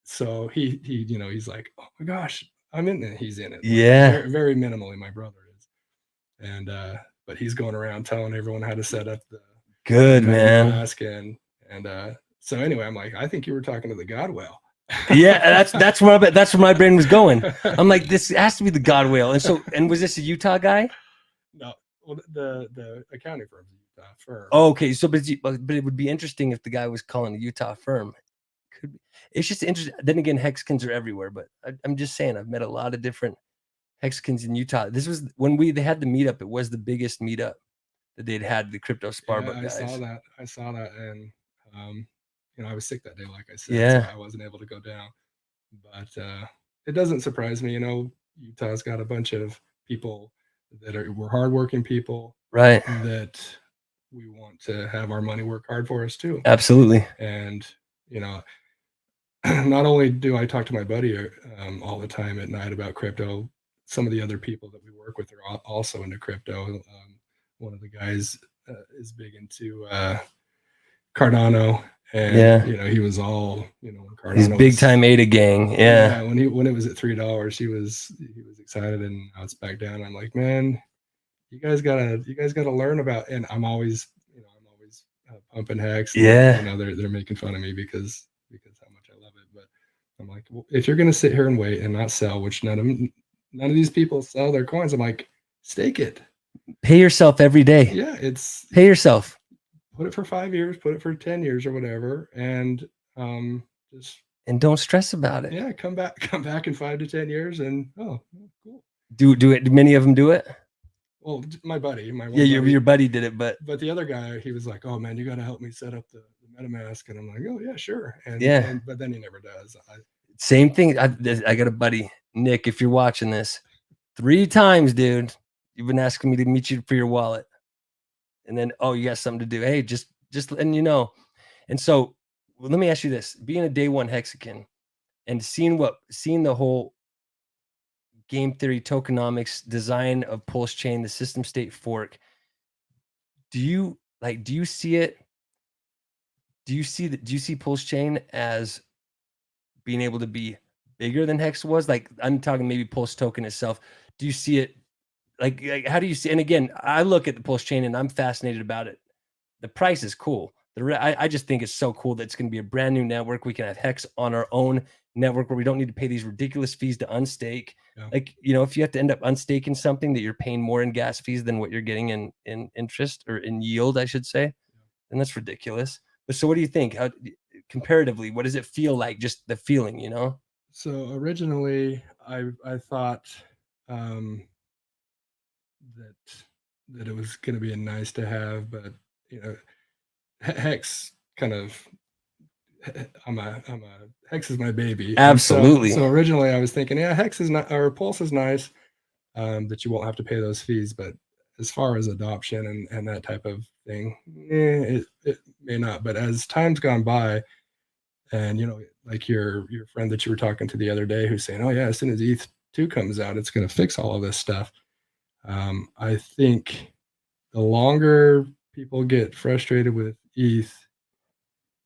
so he he's like, oh my gosh, I'm in it. He's in it. Very, very minimally, my brother is. And but he's going around telling everyone how to set up the mask, and so anyway, I'm like, I think you were talking to the God whale. Yeah, that's where my brain was going. I'm like, this has to be the God whale. And was this a Utah guy? No, well, the accounting firm's a Utah firm. Oh, okay, so but it would be interesting if the guy was calling a Utah firm. Could be. It's just interesting. Then again, HEXicans are everywhere, but I'm just saying, I've met a lot of different HEXicans in Utah. This was when they had the meetup. It was the biggest meetup that they'd had, the crypto Sparbook guys. I saw that, and I was sick that day, like I said, so I wasn't able to go down. But it doesn't surprise me. Utah's got a bunch of people that we're hardworking people, right? That we want to have our money work hard for us too. Absolutely. And not only do I talk to my buddy all the time at night about crypto, some of the other people that we work with are also into crypto. One of the guys is big into Cardano, and he was all Cardano. He's big time ADA gang. Yeah. When it was at $3, he was excited, and now it's back down. I'm like, man, you guys gotta learn about. And I'm always pumping HEX. Yeah. They're making fun of me because how much I love it. But I'm like, well, if you're gonna sit here and wait and not sell, which none of these people sell their coins, I'm like, stake it. Pay yourself every day. Yeah, pay yourself. Put it for 5 years, put it for 10 years or whatever, and just don't stress about it. Yeah, come back in 5 to 10 years, and cool. Do it. Do many of them do it? Well, my buddy, your buddy did it, but the other guy, he was like, "Oh man, you got to help me set up the MetaMask," and I'm like, "Oh yeah, sure." And but then he never does. Same thing. I got a buddy, Nick. If you're watching this, 3 times, dude, you've been asking me to meet you for your wallet, and then you got something to do. Hey, just letting you know. And so, let me ask you this: being a day one HEXican and seeing the whole game theory, tokenomics, design of PulseChain, the system state fork. Do you see it? Do you see PulseChain as being able to be bigger than HEX was? Like, I'm talking maybe Pulse token itself. Do you see it? Like how do you see? And again, I look at the PulseChain and I'm fascinated about it. The price is cool. I just think it's so cool that it's going to be a brand new network. We can have HEX on our own network where we don't need to pay these ridiculous fees to unstake. Yeah. Like, if you have to end up unstaking something that you're paying more in gas fees than what you're getting in interest or in yield, I should say, then that's ridiculous. But so what do you think? How comparatively, what does it feel like? Just the feeling, So originally I thought that it was going to be a nice to have, but HEX kind of, HEX is my baby. Absolutely. So originally I was thinking, yeah, HEX is not, or Pulse is nice, that you won't have to pay those fees. But as far as adoption and that type of thing, it may not. But as time's gone by, and like your friend that you were talking to the other day, who's saying, oh yeah, as soon as ETH2 comes out, it's going to fix all of this stuff. I think the longer people get frustrated with ETH,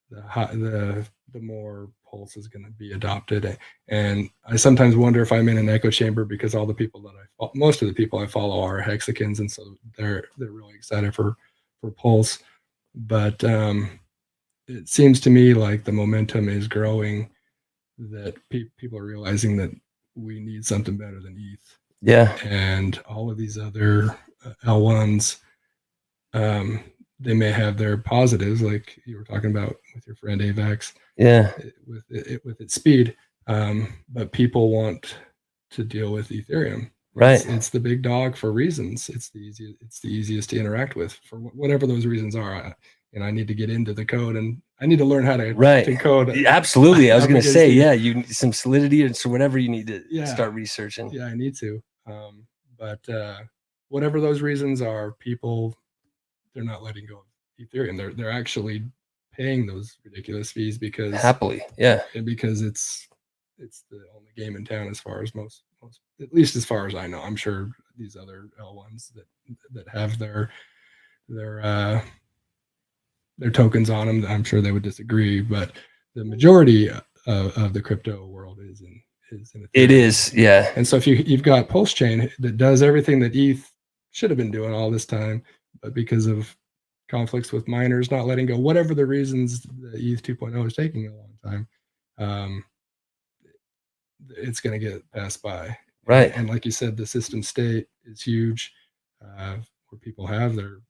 the more Pulse is going to be adopted. And I sometimes wonder if I'm in an echo chamber, because all the people that most of the people I follow are HEXicans, and so they're really excited for Pulse. But it seems to me like the momentum is growing, that people are realizing that we need something better than ETH. Yeah. And all of these other L1s, they may have their positives, like you were talking about with your friend AVAX. Yeah. With its speed, but people want to deal with Ethereum. Right. It's the big dog for reasons. It's the easiest to interact with for whatever those reasons are. And I need to get into the code, and I need to learn how to code. Absolutely. I was going to say, you need some solidity or whatever you need to start researching. Yeah, I need to. But whatever those reasons are, people, they're not letting go of Ethereum. They're actually paying those ridiculous fees because happily, because it's the only game in town, as far as most, at least as far as I know. I'm sure these other L1s that have their tokens on them, I'm sure they would disagree, but the majority of the crypto world is in Ethereum. It is, yeah. And so if you've got PulseChain that does everything that ETH should have been doing all this time, but because of conflicts with miners not letting go, whatever the reasons, the ETH 2.0 is taking a long time, it's going to get passed by. Right. And like you said, the system state is huge, where people have their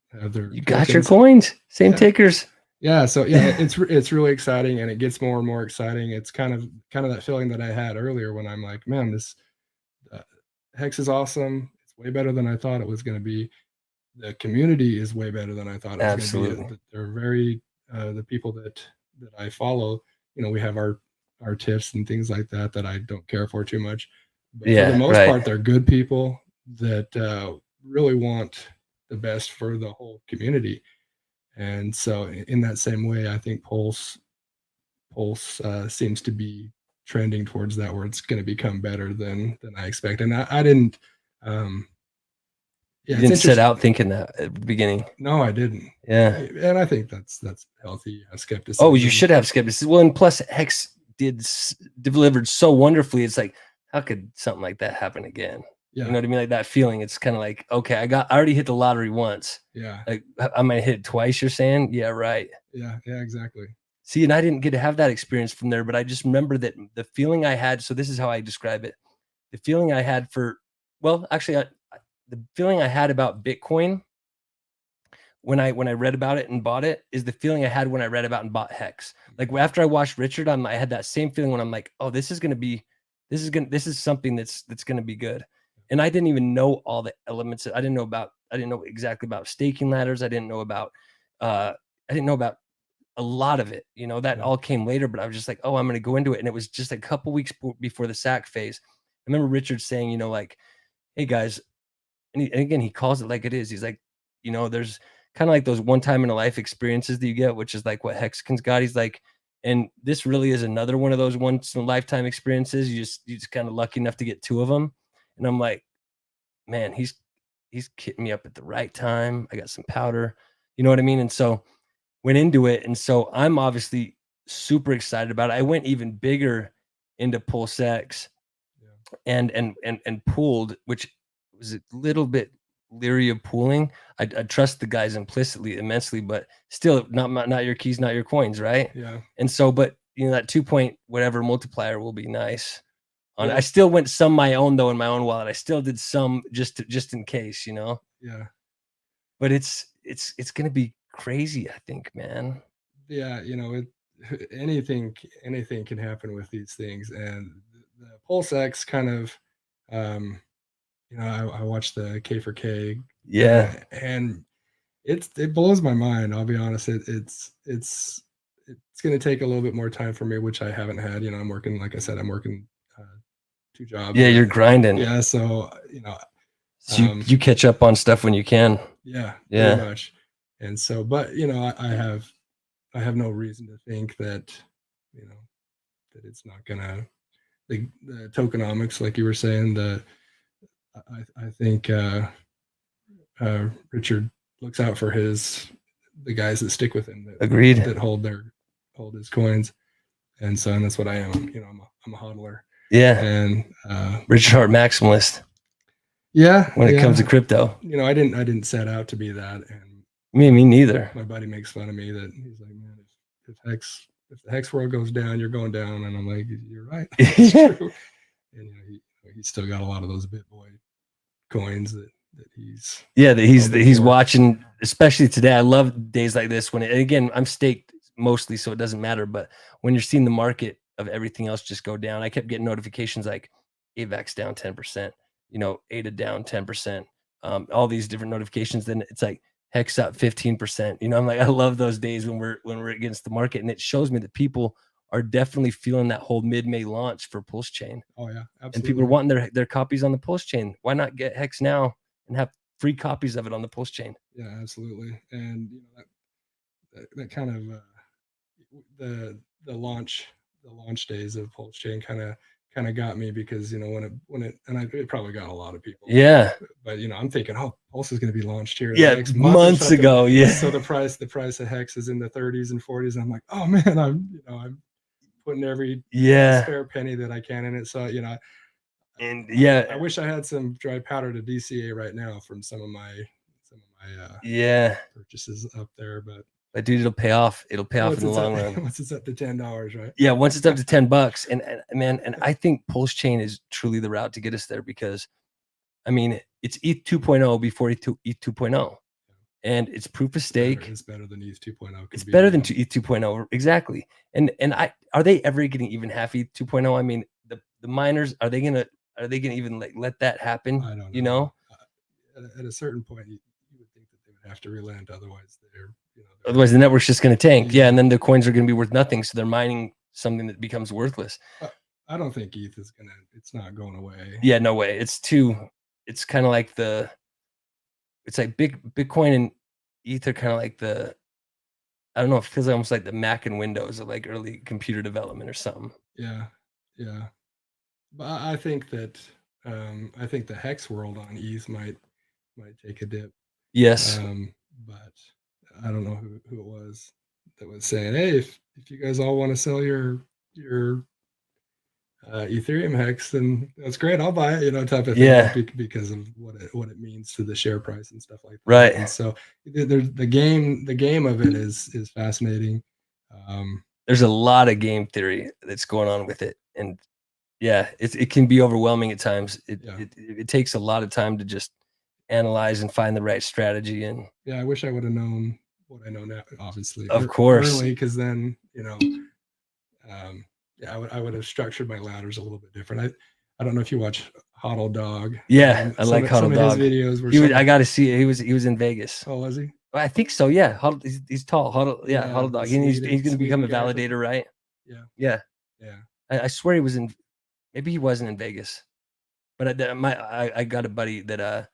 you got your coins, same tickers. Yeah, so it's really exciting, and it gets more and more exciting. It's kind of that feeling that I had earlier when I'm like, man, this HEX is awesome. It's way better than I thought it was going to be. The community is way better than I thought it was going to be. They're very the people that I follow. We have our tips and things like that I don't care for too much. But for the most part, they're good people that really want the best for the whole community. And so in that same way, I think Pulse seems to be trending towards that, where it's going to become better than I expect. And I didn't. Yeah, you didn't set out thinking that at the beginning. No, I didn't. Yeah, and I think that's healthy skepticism. Oh, you should have skepticism. Well, and plus Hex delivered so wonderfully. It's like, how could something like that happen again? Yeah. You know what I mean? Like that feeling. It's kind of like, okay, I already hit the lottery once. Yeah. Like I might hit it twice. You're saying? Yeah, right. Yeah, exactly. See, and I didn't get to have that experience from there, but I just remember that the feeling I had. So this is how I describe it: the feeling I had the feeling I had about Bitcoin when I read about it and bought it is the feeling I had when I read about and bought Hex. Like after I watched Richard, I had that same feeling when I'm like, oh, this is something that's gonna be good. And I didn't even know all the elements. I didn't know exactly about staking ladders. I didn't know about a lot of it. You know, that all came later, but I was just like, oh, I'm gonna go into it. And it was just a couple weeks before the sack phase. I remember Richard saying, you know, like, hey guys, and again, he calls it like it is. He's like, you know, there's kind of like those one time in a life experiences that you get, which is like what HEXican's got. He's like, and this really is another one of those once in a lifetime experiences. You just kind of lucky enough to get 2 of them. And I'm like, man, he's hitting me up at the right time. I got some powder, you know what I mean? And so went into it. And so I'm obviously super excited about it. I went even bigger into PulseX and pooled, which was a little bit leery of pooling. I trust the guys implicitly immensely, but still not your keys, not your coins, right? Yeah. And so, but you know, that 2 point whatever multiplier will be nice. I still went some my own though in my own wallet. I still did some just in case, you know. Yeah. But it's gonna be crazy, I think, man. Yeah, you know, anything can happen with these things, and the PulseX kind of, you know, I watched the K for K, and it blows my mind. I'll be honest. It's going to take a little bit more time for me, which I haven't had. You know, I'm working, like I said, I'm working 2 jobs. Yeah, you're grinding. Yeah, so you know, so you catch up on stuff when you can. Yeah, pretty much. And so, but you know, I have no reason to think that, you know, that it's not gonna the tokenomics, like you were saying. I think Richard looks out for the guys that stick with him. Agreed. That hold his coins, and so and that's what I am. You know, I'm a hodler. Yeah. And Richard Hart maximalist. Yeah. When it comes to crypto, you know, I didn't set out to be that, and me neither. My buddy makes fun of me that he's like, man, if the Hex world goes down, you're going down, and I'm like, you're right. It's true. And you know, he's still got a lot of those BitBoy coins that he's watching, especially today. I love days like this when again, I'm staked mostly, so it doesn't matter. But when you're seeing the market of everything else just go down, I kept getting notifications like AVAX down 10%, you know, ADA down 10%, all these different notifications. Then it's like Hex up 15%. You know, I'm like, I love those days when we're against the market, and it shows me that people are definitely feeling that whole mid-May launch for PulseChain. Oh yeah, absolutely. And people are wanting their copies on the PulseChain. Why not get Hex now and have free copies of it on the PulseChain? Yeah, absolutely. And you know, that kind of the launch days of PulseChain kind of got me, because you know when it probably got a lot of people. Yeah. But you know, I'm thinking, oh, Pulse is going to be launched here next months ago. Yeah. So the price of Hex is in the 30s and 40s, and I'm like, oh man, I'm putting every spare penny that I can in it. So you know, and I wish I had some dry powder to DCA right now from some of my purchases up there, but dude, it'll pay off. It'll pay off in the long run. Once it's up to $10, right? Yeah, once it's up to $10, and man, and I think PulseChain is truly the route to get us there, because I mean, it's ETH 2.0 before ETH 2.0, and it's proof of stake. It's better than ETH 2.0. It's better than ETH 2.0, exactly. And are they ever getting even half ETH 2.0? I mean, the miners, are they gonna even like let that happen? I don't know. You know, at a certain point, you would think that they would have to relent, otherwise otherwise the network's just going to tank. Yeah, and then the coins are going to be worth nothing, so they're mining something that becomes worthless. I don't think ETH is it's not going away. Yeah, no way. It's kind of like it's like Bitcoin and ETH are kind of like I don't know, it feels almost like the Mac and Windows of like early computer development or something. Yeah. Yeah. But I think that I think the hex world on ETH might take a dip. Yes. But I don't know who it was that was saying, hey, if you guys all want to sell your Ethereum hex, then that's great. I'll buy it, type of thing, Yeah. because of what it means to the share price and stuff like that. Right. And so the game of it is fascinating. There's a lot of game theory that's going on with it, and yeah, it can be overwhelming at times. It takes a lot of time to just analyze and find the right strategy. And yeah, I wish I would have known what I know now, obviously, of course, early, because then yeah, I would have structured my ladders a little bit different. I don't know if you watch Hodl Dog. Yeah, I like Hodl Dog. His videos were I got to see it. He was in Vegas. Oh, was he? I think so. Yeah, he's tall. Hodl Dog. He's going to become a validator, right? Yeah. I swear he was in. Maybe he wasn't in Vegas, but I got a buddy that a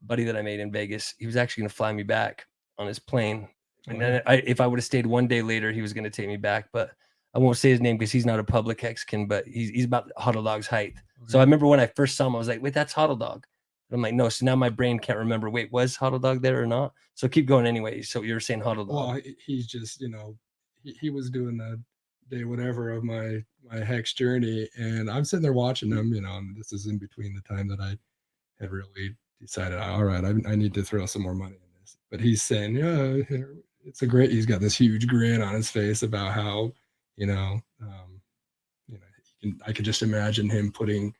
buddy that I made in Vegas. He was actually going to fly me back on his plane, and then if I would have stayed one day later, he was going to take me back. But I won't say his name because he's not a public HEXican, but he's about Hodl Dog's height. Okay. So I remember when I first saw him, I was like, wait, that's Hodl Dog. I'm like, no. So now my brain can't remember. Wait, was Hodl Dog there or not? So keep going anyway. So you were saying Hodl Dog. Well, he's just he was doing the day whatever of my hex journey, and I'm sitting there watching him. And this is in between the time that I had really decided, all right, I need to throw some more money in this. But he's saying, yeah, it's a great. He's got this huge grin on his face about how I could just imagine him putting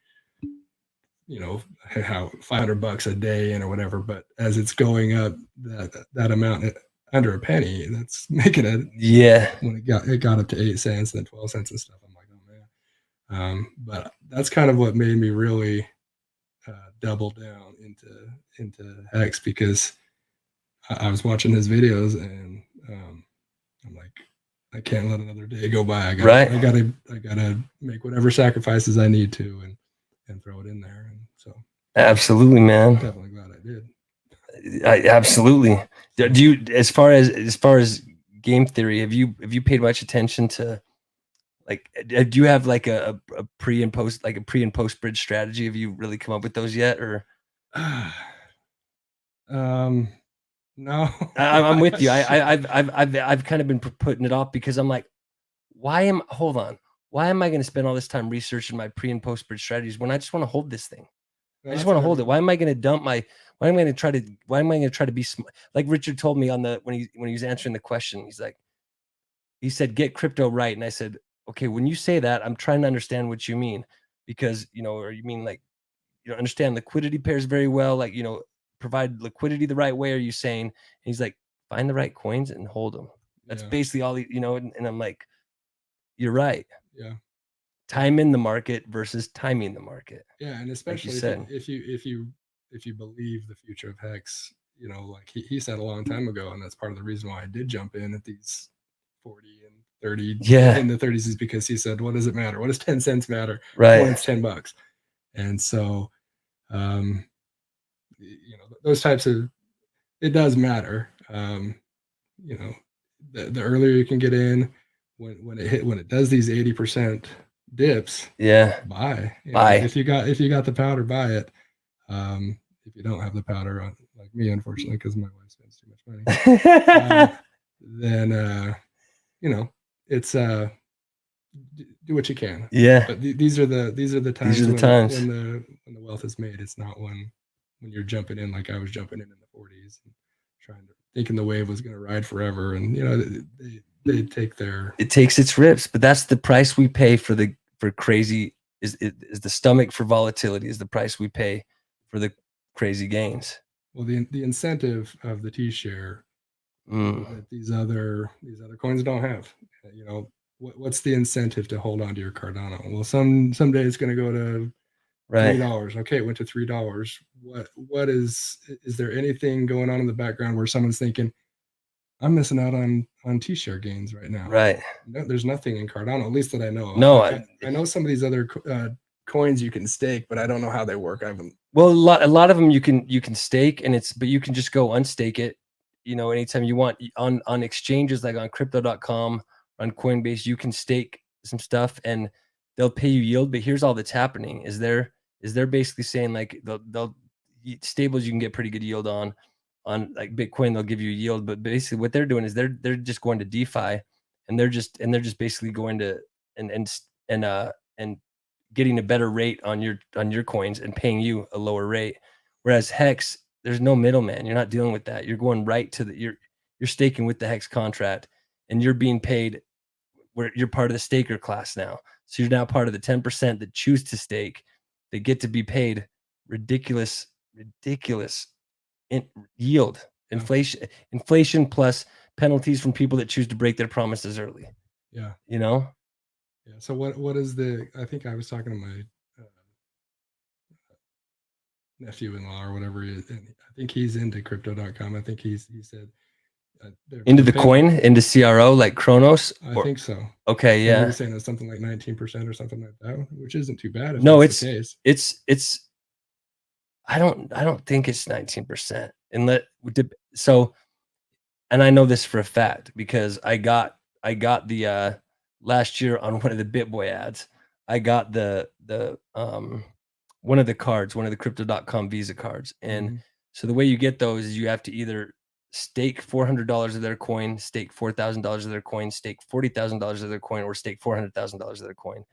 how $500 a day in or whatever, but as it's going up that amount under a penny, that's making it. Yeah. When it got up to 8 cents, then 12 cents and stuff, I'm like, oh man. But that's kind of what made me really double down into Hex, because I was watching his videos, and I'm like, I can't let another day go by. I gotta make whatever sacrifices I need to, and throw it in there. And so absolutely, man. I'm definitely glad I did. Absolutely. Do you, as far as game theory, have you paid much attention to, like, do you have like a pre and post bridge strategy? Have you really come up with those yet, or? No. I'm with you. I've kind of been putting it off because I'm like, why am I going to spend all this time researching my pre and post bridge strategies when I just want to hold this thing? I just want to hold it. Why am I going to dump why am I going to try to be like Richard told me when he was answering the question, he said, get crypto right. And I said, okay, when you say that, I'm trying to understand what you mean, because, or you mean like, understand liquidity pairs very well, like, provide liquidity the right way. Are you saying? And he's like, find the right coins and hold them. That's basically all and I'm like, you're right. Yeah. Time in the market versus timing the market. Yeah. And especially if you believe the future of Hex, like he said a long time ago, and that's part of the reason why I did jump in at these 40 and 30 in the 30s, is because he said, what does it matter? What does 10 cents matter? Right. When it's $10. And so those types of, it does matter. The earlier you can get in, when it does these 80% dips, buy. If you got the powder, buy it. If you don't have the powder, like me, unfortunately, because my wife spends too much money, then it's do what you can. Yeah. But these are the times when the wealth is made. It's not when you're jumping in like I was jumping in the 40s and thinking the wave was going to ride forever. And they take it takes its rips, but that's the price we pay for crazy is the stomach for volatility, is the price we pay for the crazy gains. Well, the incentive of the T-share that these other coins don't have. What's the incentive to hold on to your Cardano? Well, someday it's going to go to $3. Okay, it went to $3. What is there anything going on in the background where someone's thinking, I'm missing out on T-share gains right now? Right. No, there's nothing in Cardano, at least that I know. No, I know some of these other coins you can stake, but I don't know how they work. Well, a lot of them you can stake, but you can just go unstake it. Anytime you want on exchanges like on crypto.com, on Coinbase, you can stake some stuff, and they'll pay you yield, but here's all that's happening is they're basically saying like they'll stables you can get pretty good yield on like Bitcoin, they'll give you yield, but basically what they're doing is they're just going to DeFi, and they're just basically going to and getting a better rate on your coins and paying you a lower rate. Whereas Hex, there's no middleman. You're not dealing with that. You're going right to the you're staking with the Hex contract, and you're being paid where you're part of the staker class now. So you're now part of the 10% that choose to stake. They get to be paid ridiculous yield, inflation plus penalties from people that choose to break their promises early. Yeah. You know? Yeah. So what is I think I was talking to my nephew-in-law or whatever he is, and I think he's into crypto.com. I think he said into the coin, into CRO, like Kronos. I think so. Okay, yeah. He was saying it's something like 19% or something like that, which isn't too bad. No, it's I don't think it's 19%. So, and I know this for a fact because I got the last year on one of the BitBoy ads. I got the one of the cards, one of the crypto.com Visa cards. And so the way you get those is you have to either stake $400 of their coin, stake $4,000 of their coin, stake $40,000 of their coin, or stake $400,000 of their coin.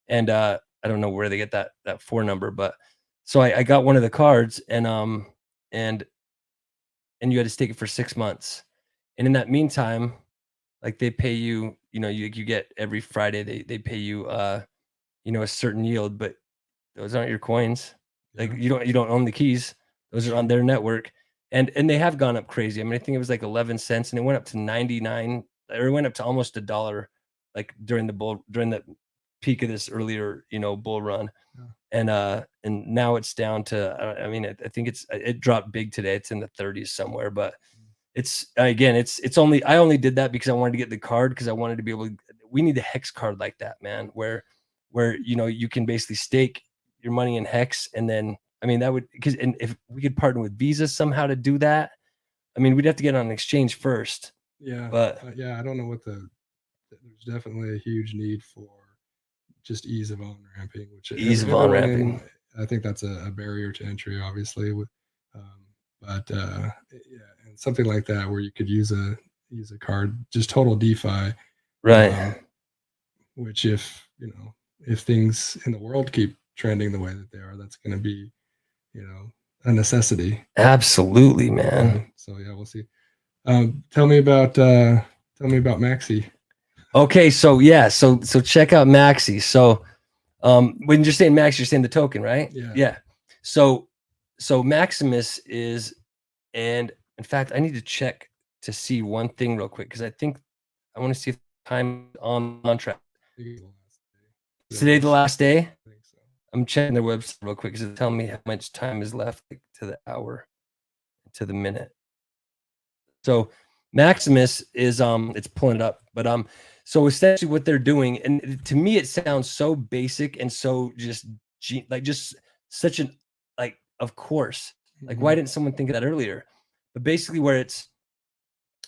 And I don't know where they get that 4 number, but so I got one of the cards, and you had to stake it for 6 months. And in that meantime, like they pay you, you get every Friday they pay you a certain yield, but those aren't your coins. Like you don't own the keys. Those are on their network. And they have gone up crazy. I mean, I think it was like 11 cents and it went up to 99, or it went up to almost $1 like during the peak of this earlier, bull run. And now it's down to, I mean, I think it dropped big today. It's in the 30s somewhere, but I only did that because I wanted to get the card, because I wanted to be able to, we need a Hex card like that, man, where you can basically stake your money in Hex. And then, I mean, that would, and if we could partner with Visa somehow to do that, I mean, we'd have to get on an exchange first. Yeah. But I don't know there's definitely a huge need for just ease of on-ramping, I think that's a barrier to entry, obviously, with but and something like that where you could use a card, just total DeFi, right? Which if things in the world keep trending the way that they are, that's going to be a necessity. Absolutely, man. So yeah, we'll see. Tell me about MAXI. Okay, so check out MAXI. So when you're saying Max, you're saying the token, right? Yeah. So Maximus is, and in fact, I need to check to see one thing real quick, because I think I want to see if time on contract. Is today the last day? I think so. I'm checking their website real quick because it'll tell me how much time is left, like, to the hour, to the minute. So Maximus is it's pulling it up, but so essentially what they're doing, and to me it sounds so basic and so just such an, like, of course, like, why didn't someone think of that earlier? But basically, where it's,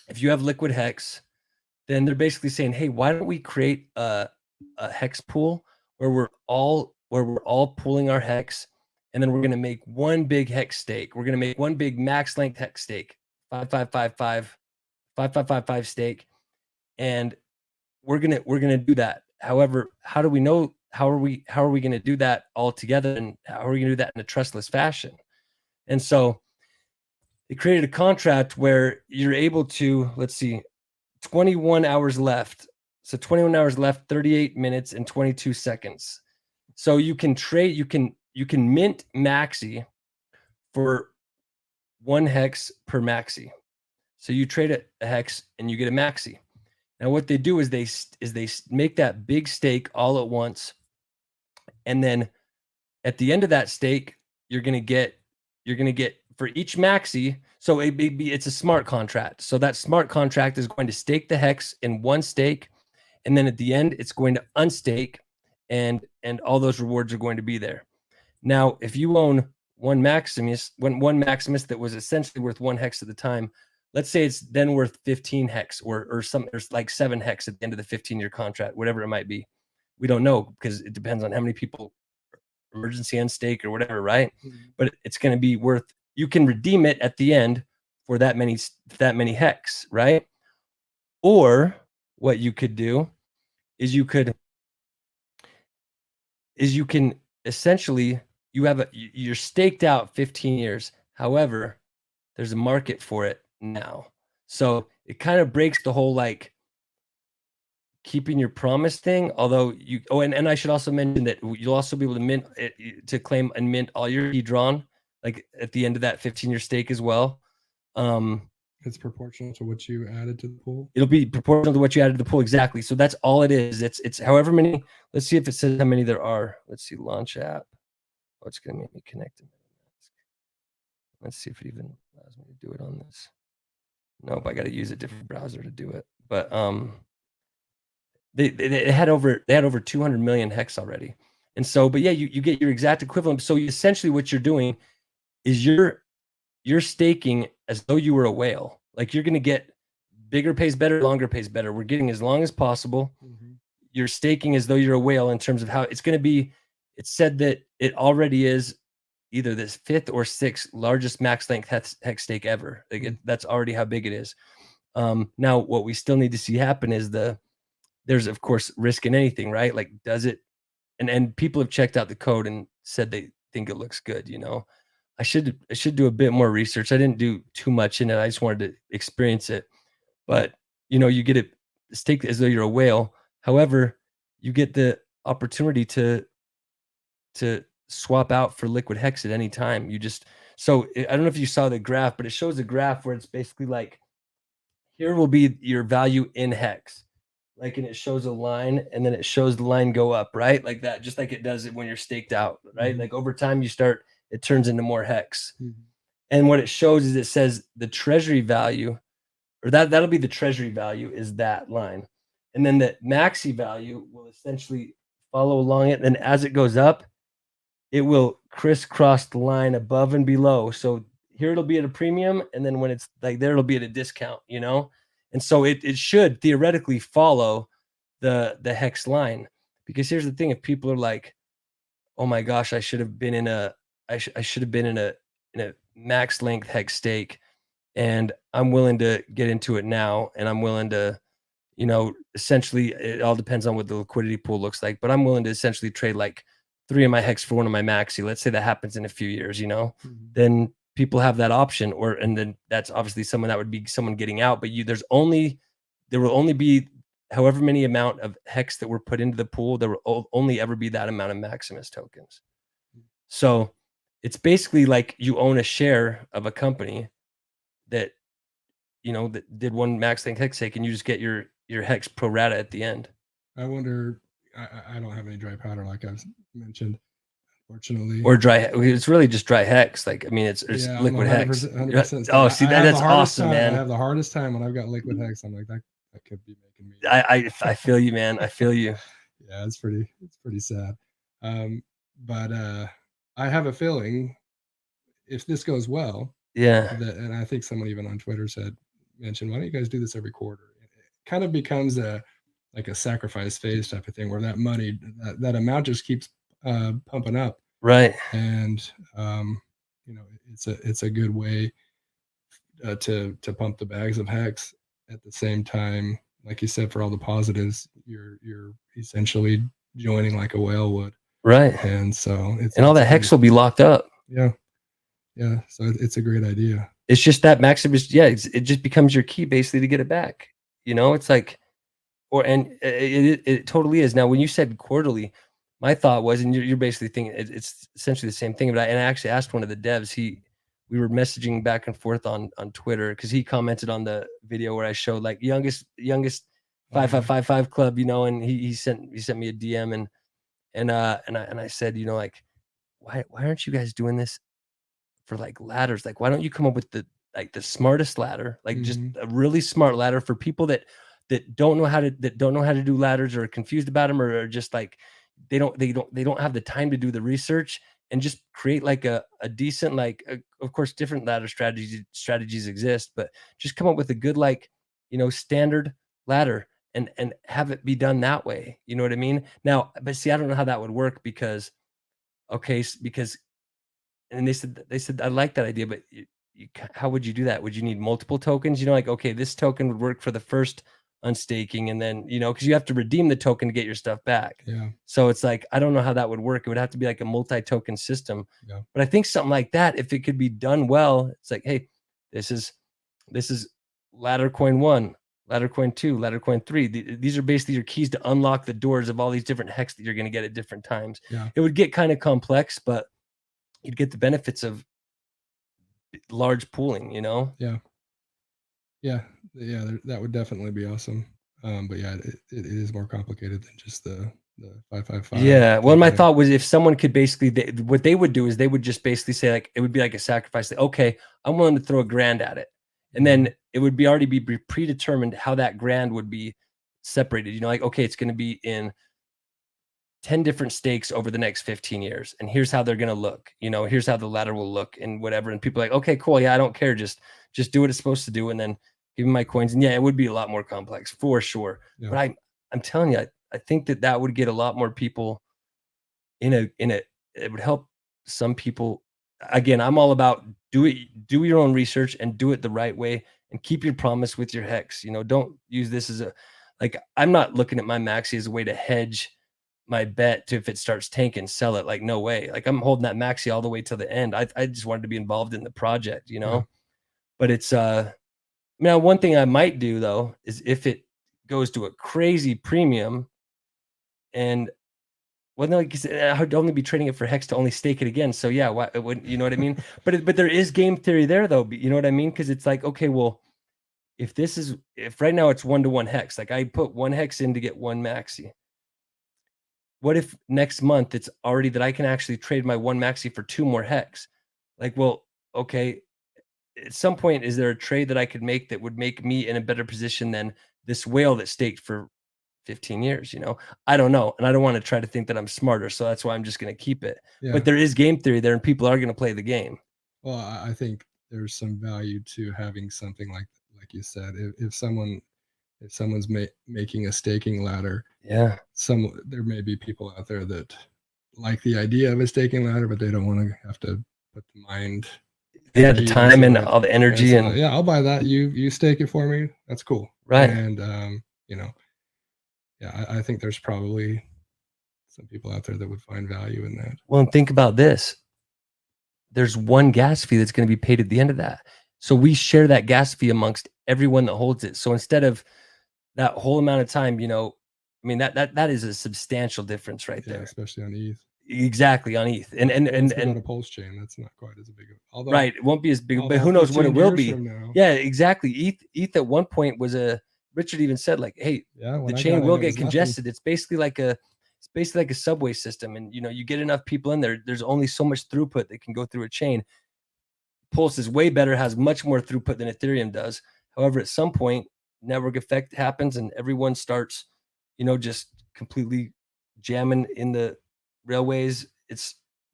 if you have liquid Hex, then they're basically saying, hey, why don't we create a Hex pool where we're all pooling our Hex, and then we're going to make one big Hex stake. We're going to make one big max length Hex stake, 5555 stake, and we're gonna do that. However, how do we know? How are we going to do that all together, and how are we going to do that in a trustless fashion? And so they created a contract where you're able to, let's see, 21 hours left. So 21 hours left, 38 minutes and 22 seconds. So you can trade, you can mint MAXI for 1 Hex per MAXI. So you trade a Hex and you get a MAXI. Now what they do is they make that big stake all at once, and then at the end of that stake, you're gonna get for each MAXI. So it's a smart contract. So that smart contract is going to stake the Hex in one stake, and then at the end, it's going to unstake, and all those rewards are going to be there. Now, if you own one Maximus that was essentially worth 1 Hex at the time, let's say it's then worth 15 Hex, or there's like 7 Hex at the end of the 15-year contract, whatever it might be. We don't know because it depends on how many people emergency end stake or whatever, right? But it's going to be worth, you can redeem it at the end for that many hex, right? Or what you could do is you can essentially, you're staked out 15 years. However, there's a market for it now. So it kind of breaks the whole like keeping your promise thing. Although and I should also mention that you'll also be able to mint it, to claim and mint all your drawn like at the end of that 15-year stake as well. It's proportional to what you added to the pool. It'll be proportional to what you added to the pool. Exactly. So that's all it is. It's however many. Let's see if it says how many there are. Let's see, launch app. Oh, it's going to make me connect to MetaMask. Let's see if it even allows me to do it on this. Nope, I got to use a different browser to do it. But they had over 200 million hex already. And so, but yeah, you get your exact equivalent. So essentially what you're doing is you're staking as though you were a whale. Like you're going to get bigger pays better, longer pays better. We're getting as long as possible. You're staking as though you're a whale in terms of how it's going to be. It's said that it already is either this 5th or 6th largest max length hex stake ever. Like that's already how big it is. Now, what we still need to see happen is there's of course risk in anything, right? Like, does it? And people have checked out the code and said they think it looks good. You know, I should do a bit more research. I didn't do too much in it. I just wanted to experience it. But you know, you get it staked as though you're a whale. However, you get the opportunity to swap out for liquid hex at any time. You just, so I don't know if you saw the graph, but it shows a graph where it's basically like, here will be your value in hex. Like, and it shows a line and then it shows the line go up, right? Like that, just like it does it when you're staked out, right? Like over time it turns into more hex. And what it shows is it says the treasury value, or that'll be the treasury value is that line. And then the MAXI value will essentially follow along it. And as it goes up, it will crisscross the line above and below. So here it'll be at a premium. And then when it's like there, it'll be at a discount, you know? And so it should theoretically follow the hex line, because here's the thing. If people are like, oh my gosh, I should have been in a max length hex stake, and I'm willing to get into it now. And I'm willing to, you know, essentially it all depends on what the liquidity pool looks like, but I'm willing to essentially trade like 3 of my hex for 1 of my maxi. Let's say that happens in a few years, you know, then people have that option, and then that's obviously someone that would be someone getting out, but there will only be however many amount of hex that were put into the pool. There will only ever be that amount of Maximus tokens. So it's basically like you own a share of a company that, you know, that did 1 max length hex stake, and you just get your hex pro rata at the end. I wonder, I don't have any dry powder like I've mentioned, fortunately. Or dry, it's really just dry hex. Like, I mean, it's yeah, liquid 100%, hex. 100%. Oh, see, that's awesome, man. I have the hardest time when I've got liquid hex. I'm like, that could be making me. I feel you, man. I feel you. Yeah, it's pretty sad. But I have a feeling if this goes well, and I think someone even on Twitter mentioned, why don't you guys do this every quarter? It kind of becomes a sacrifice phase type of thing, where that money, that amount just keeps pumping up, right? And you know, it's a good way to pump the bags of hex. At the same time, like you said, for all the positives, you're essentially joining like a whale would, right? And so all that hex will be locked up. Yeah. So it's a great idea. It's just that Maximus, it just becomes your key basically to get it back. You know, it's like, it totally is. Now, when you said quarterly, my thought was, and you're basically thinking it's essentially the same thing. But I actually asked one of the devs. We were messaging back and forth on Twitter, because he commented on the video where I showed like youngest 5555 club, you know, and he sent me a DM, and I said, you know, like, why aren't you guys doing this for like ladders? Like, why don't you come up with the smartest ladder, like just a really smart ladder for people that don't know how to do ladders, or are confused about them, or are just like they don't have the time to do the research, and just create like a decent, like of course different ladder strategies exist, but just come up with a good, like, you know, standard ladder, and have it be done that way. You know what I mean? Now, but see, I don't know how that would work because because and they said I like that idea, but how would you do that? Would you need multiple tokens? You know, like, okay, this token would work for the first unstaking, and then, you know, because you have to redeem the token to get your stuff back. Yeah. So it's like, I don't know how that would work. It would have to be like a multi-token system. Yeah. But I think something like that, if it could be done well, it's like, hey, this is ladder coin 1, ladder coin 2, ladder coin 3. These are basically your keys to unlock the doors of all these different hex that you're going to get at different times. Yeah. It would get kind of complex, but you'd get the benefits of large pooling, you know? Yeah. Yeah. Yeah. That would definitely be awesome. But yeah, it is more complicated than just the 555. Yeah. Well, my thought was, if someone could basically, what they would do is they would just basically say, like, it would be like a sacrifice. Like, okay, I'm willing to throw $1,000 at it. And then it would be already be predetermined how that grand would be separated. You know, like, okay, it's going to be in 10 different stakes over the next 15 years. And here's how they're going to look, you know, here's how the ladder will look and whatever. And people are like, okay, cool. Yeah, I don't care. Just do what it's supposed to do. And then give me my coins. And yeah, it would be a lot more complex for sure. Yeah. But I'm telling you, I think that would get a lot more people it would help some people. Again, I'm all about do your own research and do it the right way and keep your promise with your hex. You know, don't use this as a, like, I'm not looking at my maxi as a way to hedge my bet to, if it starts tanking, sell it. Like, no way. Like, I'm holding that maxi all the way till the end. I just wanted to be involved in the project, you know. Yeah. But it's now, one thing I might do though is if it goes to a crazy premium, and well, no, because I'd only be trading it for hex to only stake it again. So yeah, why it wouldn't, you know what I mean? But there is game theory there though. You know what I mean? Because it's like, okay, well, if right now it's 1-to-1 hex, like I put 1 hex in to get 1 maxi. What if next month it's already that I can actually trade my 1 maxi for 2 more hex? Like, well, okay, at some point, is there a trade that I could make that would make me in a better position than this whale that staked for 15 years? You know, I don't know. And I don't want to try to think that I'm smarter. So that's why I'm just going to keep it. Yeah. But there is game theory there and people are going to play the game. Well, I think there's some value to having something like you said. If someone's making a staking ladder, yeah, there may be people out there that like the idea of a staking ladder, but they don't want to have to put the mind, the time and all the energy. And yeah, I'll buy that. You stake it for me. That's cool. Right. And you know, yeah, I think there's probably some people out there that would find value in that. Well, and think about this. There's 1 gas fee that's going to be paid at the end of that. So we share that gas fee amongst everyone that holds it. So instead of that whole amount of time, you know, I mean, that is a substantial difference right there. Especially on ETH. Exactly, on ETH. And on a PulseChain, that's not quite as big. Right, it won't be as big, but who knows what it will be. Yeah, exactly. ETH at one point was Richard even said, like, hey, the chain will get congested. It's basically like a subway system. And, you know, you get enough people in there, there's only so much throughput that can go through a chain. Pulse is way better, has much more throughput than Ethereum does. However, at some point, network effect happens and everyone starts, you know, just completely jamming in the railways.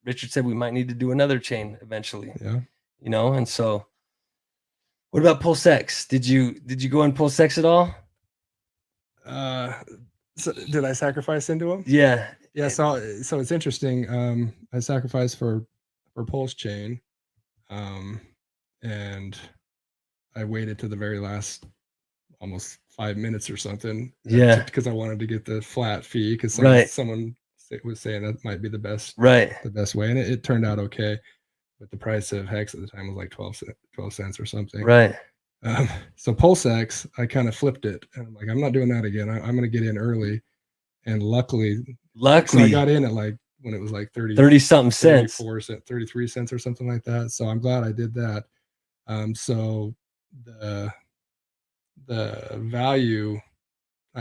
Richard said we might need to do another chain eventually. Yeah. You know, and so what about PulseX? Did you go on PulseX at all? So did I sacrifice into them? Yeah. Yeah. So it's interesting. I sacrificed for PulseChain. And I waited to the very last almost 5 minutes or something. Yeah. Because I wanted to get the flat fee, because someone was saying that might be the best way. And it turned out okay. But the price of HEX at the time was like 12 cents or something. Right. So PulseX, I kind of flipped it. And I'm like, I'm not doing that again. I'm going to get in early. And luckily so I got in at like when it was like 30 something cents, 33 cents or something like that. So I'm glad I did that. So the value,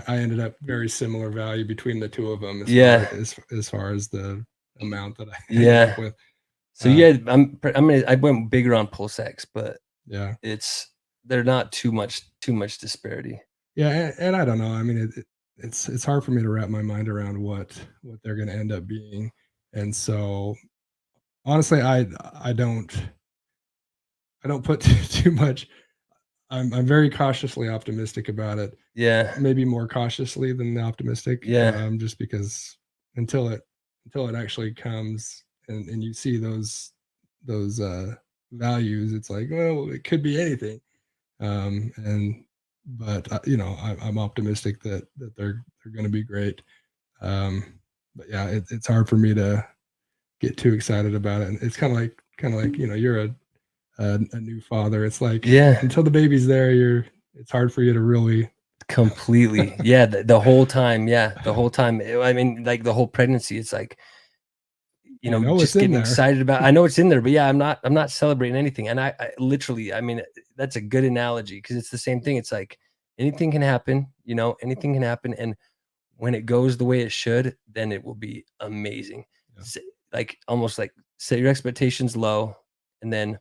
I ended up very similar value between the two of them. As far as the amount that I ended up with. So I went bigger on PulseX, but yeah, they're not too much disparity. Yeah, and I don't know. I mean, it's hard for me to wrap my mind around what they're going to end up being, and so honestly, I don't put too much. I'm very cautiously optimistic about it. Yeah. Maybe more cautiously than the optimistic. Yeah. Just because until it actually comes and you see those values, it's like, well, it could be anything. And but I'm optimistic that they're going to be great. But yeah, it's hard for me to get too excited about it. And it's kind of like you're a new father. It's like Yeah. until the baby's there, it's hard for you to really Completely. Yeah. The whole time. Yeah. The whole time. I mean, like the whole pregnancy, it's like, you know it's just in getting there. excited about. I know it's in there, but yeah, I'm not celebrating anything. And I literally, I mean, that's a good analogy because it's the same thing. It's like anything can happen, anything can happen. And when it goes the way it should, then it will be amazing. Yeah. Like almost like set your expectations low, and then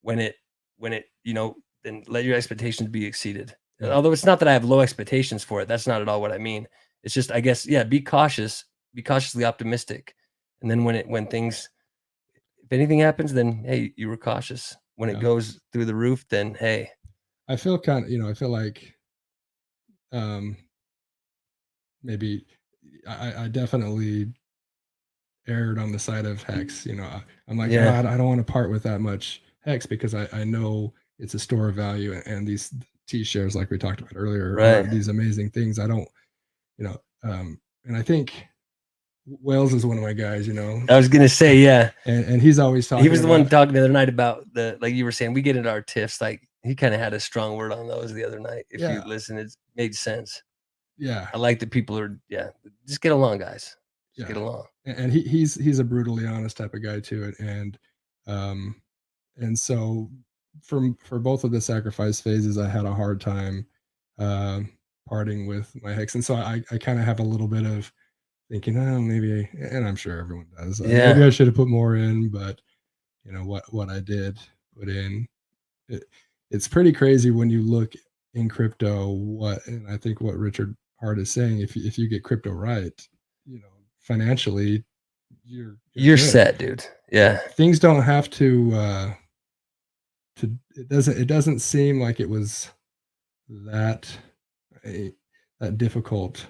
when it, then let your expectations be exceeded. Yeah. Although it's not that I have low expectations for it. That's not at all what I mean. It's just, I guess, yeah, be cautious, be cautiously optimistic. And then when things, if anything happens, then hey, you were cautious. When it Yeah. goes through the roof, then hey. I feel I feel like maybe I definitely erred on the side of hex. I'm like, Yeah. I don't want to part with that much hex because I know it's a store of value, and these T shares, like we talked about earlier, are Right. these amazing things. I don't, and I think Wales is one of my guys, I was gonna say, yeah. and he's always talking. He was the about, one talking the other night about like you were saying, we get into our tiffs. Like he kind of had a strong word on those the other night. If you listen, it made sense. Yeah. I like that people are, just get along, guys. Just get Yeah. along. And he's a brutally honest type of guy too. And so for both of the sacrifice phases, I had a hard time parting with my hex. And so I kind of have a little bit of thinking, oh, maybe, and I'm sure everyone does. Maybe I should have put more in, but what I did put in, it's pretty crazy when you look in crypto. And I think what Richard Hart is saying, if you get crypto right, financially, you're good. Set, dude. Yeah. Things don't have to. It doesn't seem like it was that that difficult,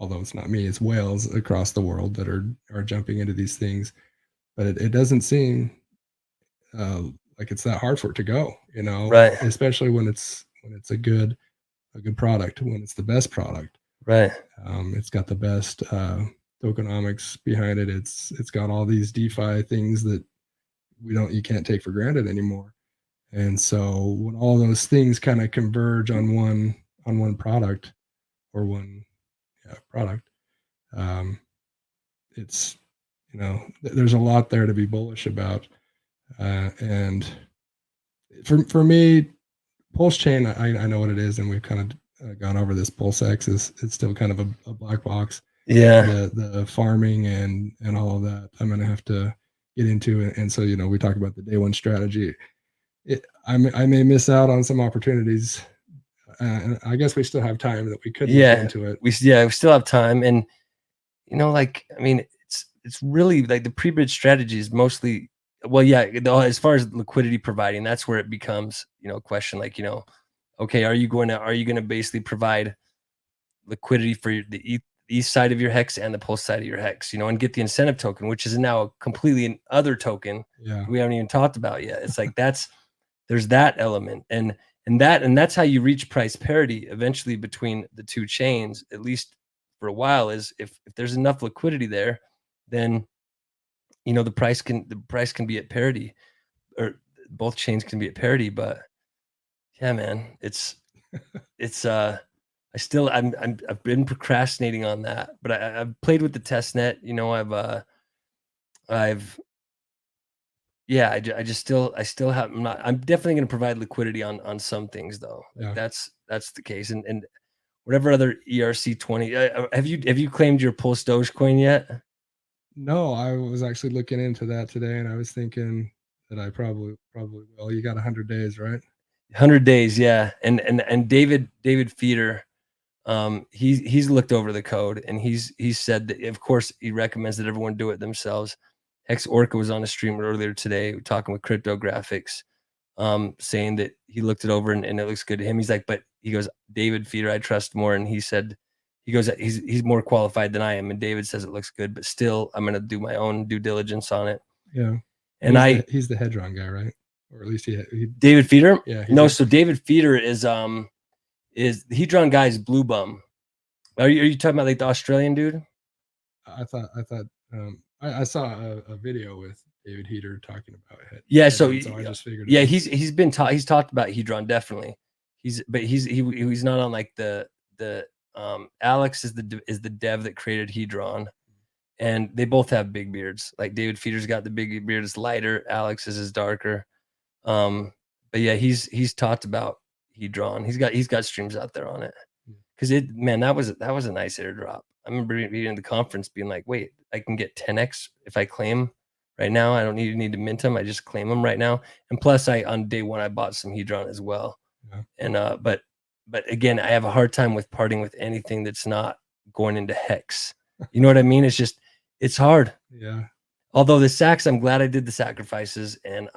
although it's not me, it's whales across the world that are jumping into these things, but it doesn't seem like it's that hard for it to go, Right. especially when it's a good product, when it's the best product. Right. It's got the best tokenomics behind it. It's got all these DeFi things that you can't take for granted anymore. And so when all those things kind of converge on one product or one product, it's there's a lot there to be bullish about. And for me, PulseChain, I know what it is, and we've kind of gone over this. PulseX is it's still kind of a black box. Yeah. The farming and all of that, I'm gonna have to get into. And so we talk about the day one strategy. I may miss out on some opportunities, and I guess we still have time that we could look into it. We still have time, and like, I mean, it's really like the pre-bid strategy is mostly, well, yeah, as far as liquidity providing, that's where it becomes a question. Like, okay, are you going to basically provide liquidity for the east side of your hex and the pulse side of your hex, and get the incentive token, which is now a completely other token we haven't even talked about yet. It's like there's that element, and that's how you reach price parity eventually between the two chains, at least for a while, is if there's enough liquidity there, then the price can be at parity, or both chains can be at parity. But yeah, man, I've been procrastinating on that, but I've played with the test net. I still have. I'm definitely going to provide liquidity on some things though. Like that's the case. And whatever other ERC20, have you claimed your Pulse Dogecoin yet? No, I was actually looking into that today, and I was thinking that I probably will. You got 100 days, right? 100 days, yeah. And David Feeder, he's looked over the code, and he's said that, of course, he recommends that everyone do it themselves. Hex Orca was on a stream earlier today talking with cryptographics. saying that he looked it over and it looks good to him. He's like, but he goes, David Feeder, I trust more. And he said, he goes, he's more qualified than I am. And David says it looks good, but still, I'm going to do my own due diligence on it. Yeah. And he's the Hedron guy, right? Or at least he David Feeder. Yeah. No, so David Feeder is the Hedron guy's Blue Bum. Are you talking about like the Australian dude? I thought I saw a video with David Heater talking about it. Yeah, so I just figured. Yeah, he's talked about Hedron definitely. He's not on like the Alex is the dev that created Hedron, and they both have big beards. Like David Feeder's got the big beard, is lighter. Alex's is darker. But yeah, he's talked about Hedron. He's got streams out there on it. Because that was a nice airdrop. I remember reading the conference being like, wait, I can get 10x if I claim right now. I don't need to mint them. I just claim them right now. And plus on day one, I bought some Hedron as well. Yeah. And but again, I have a hard time with parting with anything that's not going into hex. You know what I mean? It's hard. Yeah. Although the sacks, I'm glad I did the sacrifices, and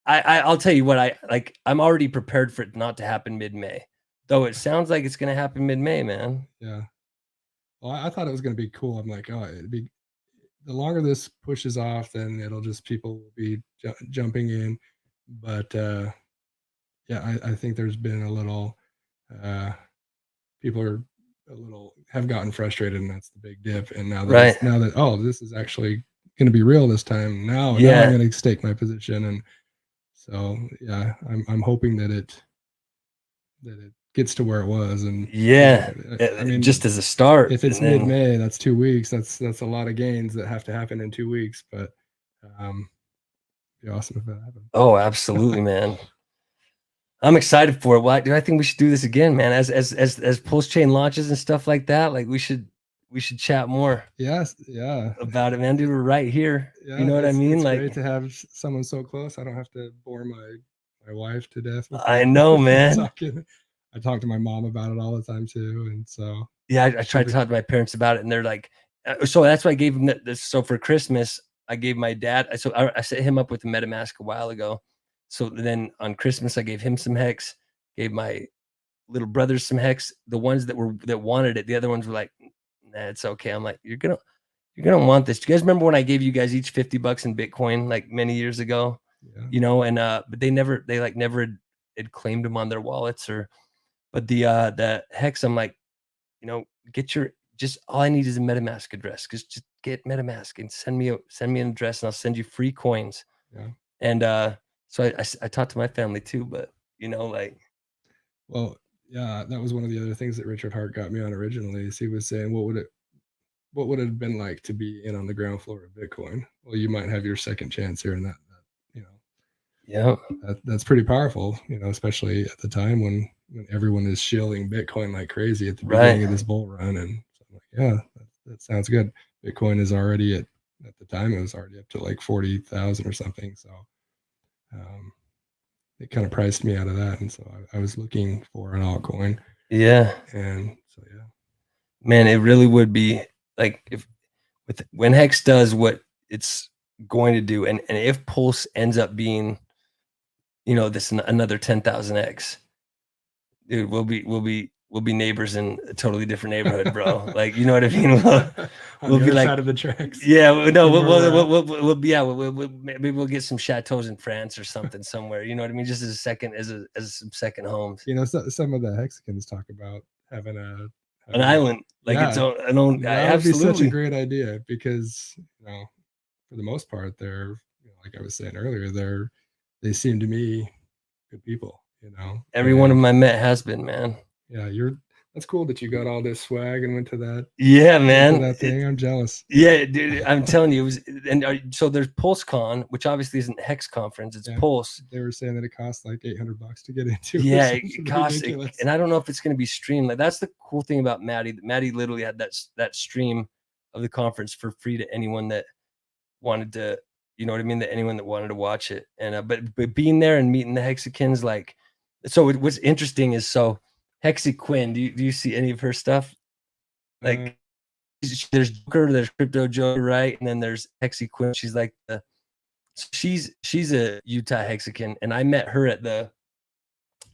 I'll tell you what, I'm already prepared for it not to happen mid-May. Though it sounds like it's going to happen mid-May, man. Yeah. Well, I thought it was going to be cool. I'm like, oh, it'd be, the longer this pushes off, then it'll just, people will be jumping in. But yeah, I think there's been a little, people are have gotten frustrated, and that's the big dip. And now that, oh, this is actually going to be real this time. Now I'm going to stake my position. And so, yeah, I'm hoping that it gets to where it was. And yeah, I mean, just as a start, if it's mid-May, that's 2 weeks. That's a lot of gains that have to happen in 2 weeks. But be awesome if that happened. Oh, absolutely, man. I'm excited for it. Well, I think we should do this again, man. As PulseChain launches and stuff like that, like we should chat more. Yes, yeah. About it, man. Dude, we're right here. Yeah, you know what I mean? It's like, great to have someone so close. I don't have to bore my wife to death. I know, man. I talk to my mom about it all the time too, and so yeah, I tried to talk to my parents about it, and they're like, so that's why I gave him this. So for Christmas, I gave my dad. So I set him up with a MetaMask a while ago. So then on Christmas, I gave him some hex. Gave my little brothers some hex. The ones that wanted it, the other ones were like, nah, it's okay. I'm like, you're gonna want this. Do you guys remember when I gave you guys each $50 in Bitcoin like many years ago? Yeah. You know, and but they never had claimed them on their wallets or. But the hex, I'm like, you know, just all I need is a MetaMask address. Just get MetaMask and send me an address, and I'll send you free coins. Yeah. And so I talked to my family too, but you know, like, well, yeah, that was one of the other things that Richard Hart got me on originally. Is he was saying, what would it have been like to be in on the ground floor of Bitcoin? Well, you might have your second chance here, and that you know, yeah, that's pretty powerful. You know, especially at the time when everyone is shilling Bitcoin like crazy at the beginning of this bull run. And so I'm like, yeah, that sounds good. Bitcoin is already at the time, it was already up to like 40,000 or something. So it kind of priced me out of that. And so I was looking for an altcoin. Yeah. And so, yeah, man, it really would be like when Hex does what it's going to do. And if Pulse ends up being, you know, this another 10,000x, dude, we'll be neighbors in a totally different neighborhood, bro. Like, you know what I mean? We'll be like side of the tracks. Yeah, no, maybe we'll get some chateaus in France or something somewhere. You know what I mean? Just as some second homes. You know, some of the HEXicans talk about having an island, like its own. That would be such a great idea, because you know, for the most part, they're, you know, like I was saying earlier, they seem to me good people. You know, every one of them I met has been, man. Yeah, that's cool that you got all this swag and went to that. Yeah, man. That thing, I'm jealous. Yeah, dude, I'm telling you, it was. And so there's PulseCon, which obviously isn't a Hex conference; it's Pulse. They were saying that it costs like $800 to get into. Yeah, it costs, and I don't know if it's going to be streamed. Like, that's the cool thing about Maddie. Maddie literally had that stream of the conference for free to anyone that wanted to. You know what I mean? That anyone that wanted to watch it. And but being there and meeting the HEXicans, like, so what's interesting is, so HEXiQuinn, do you see any of her stuff? Like, there's Joker, there's Crypto Joker, right? And then there's HEXiQuinn. She's like She's a Utah HEXican, and I met her at the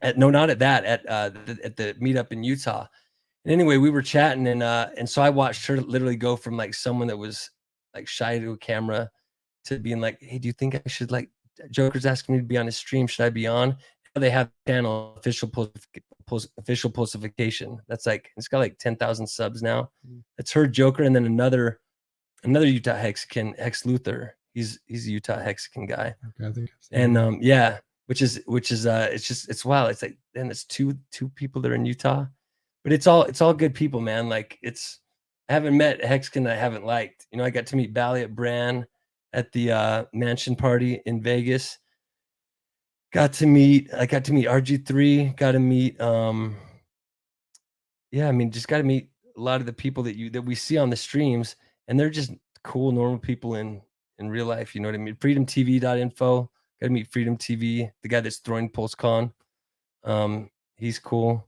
not at that at the meetup in Utah. And anyway, we were chatting, and so I watched her literally go from like someone that was like shy to a camera to being like, hey, do you think I should, like, Joker's asking me to be on his stream, should I be on? They have channel official pulsification. That's like, it's got like 10,000 subs now. It's her, Joker, and then another Utah HEXican, Hex Luther. He's a Utah HEXican guy. Okay, I think and yeah, which is it's wild. It's like, then it's two people that are in Utah, but it's all good people, man. Like, I haven't met a HEXican I haven't liked. You know, I got to meet Bally at Bran at the mansion party in Vegas. I got to meet RG3, got to meet yeah, I mean, just got to meet a lot of the people that we see on the streams, and they're just cool, normal people in real life. You know what I mean? freedomtv.info. Got to meet Freedom TV, the guy that's throwing PulseCon. He's cool.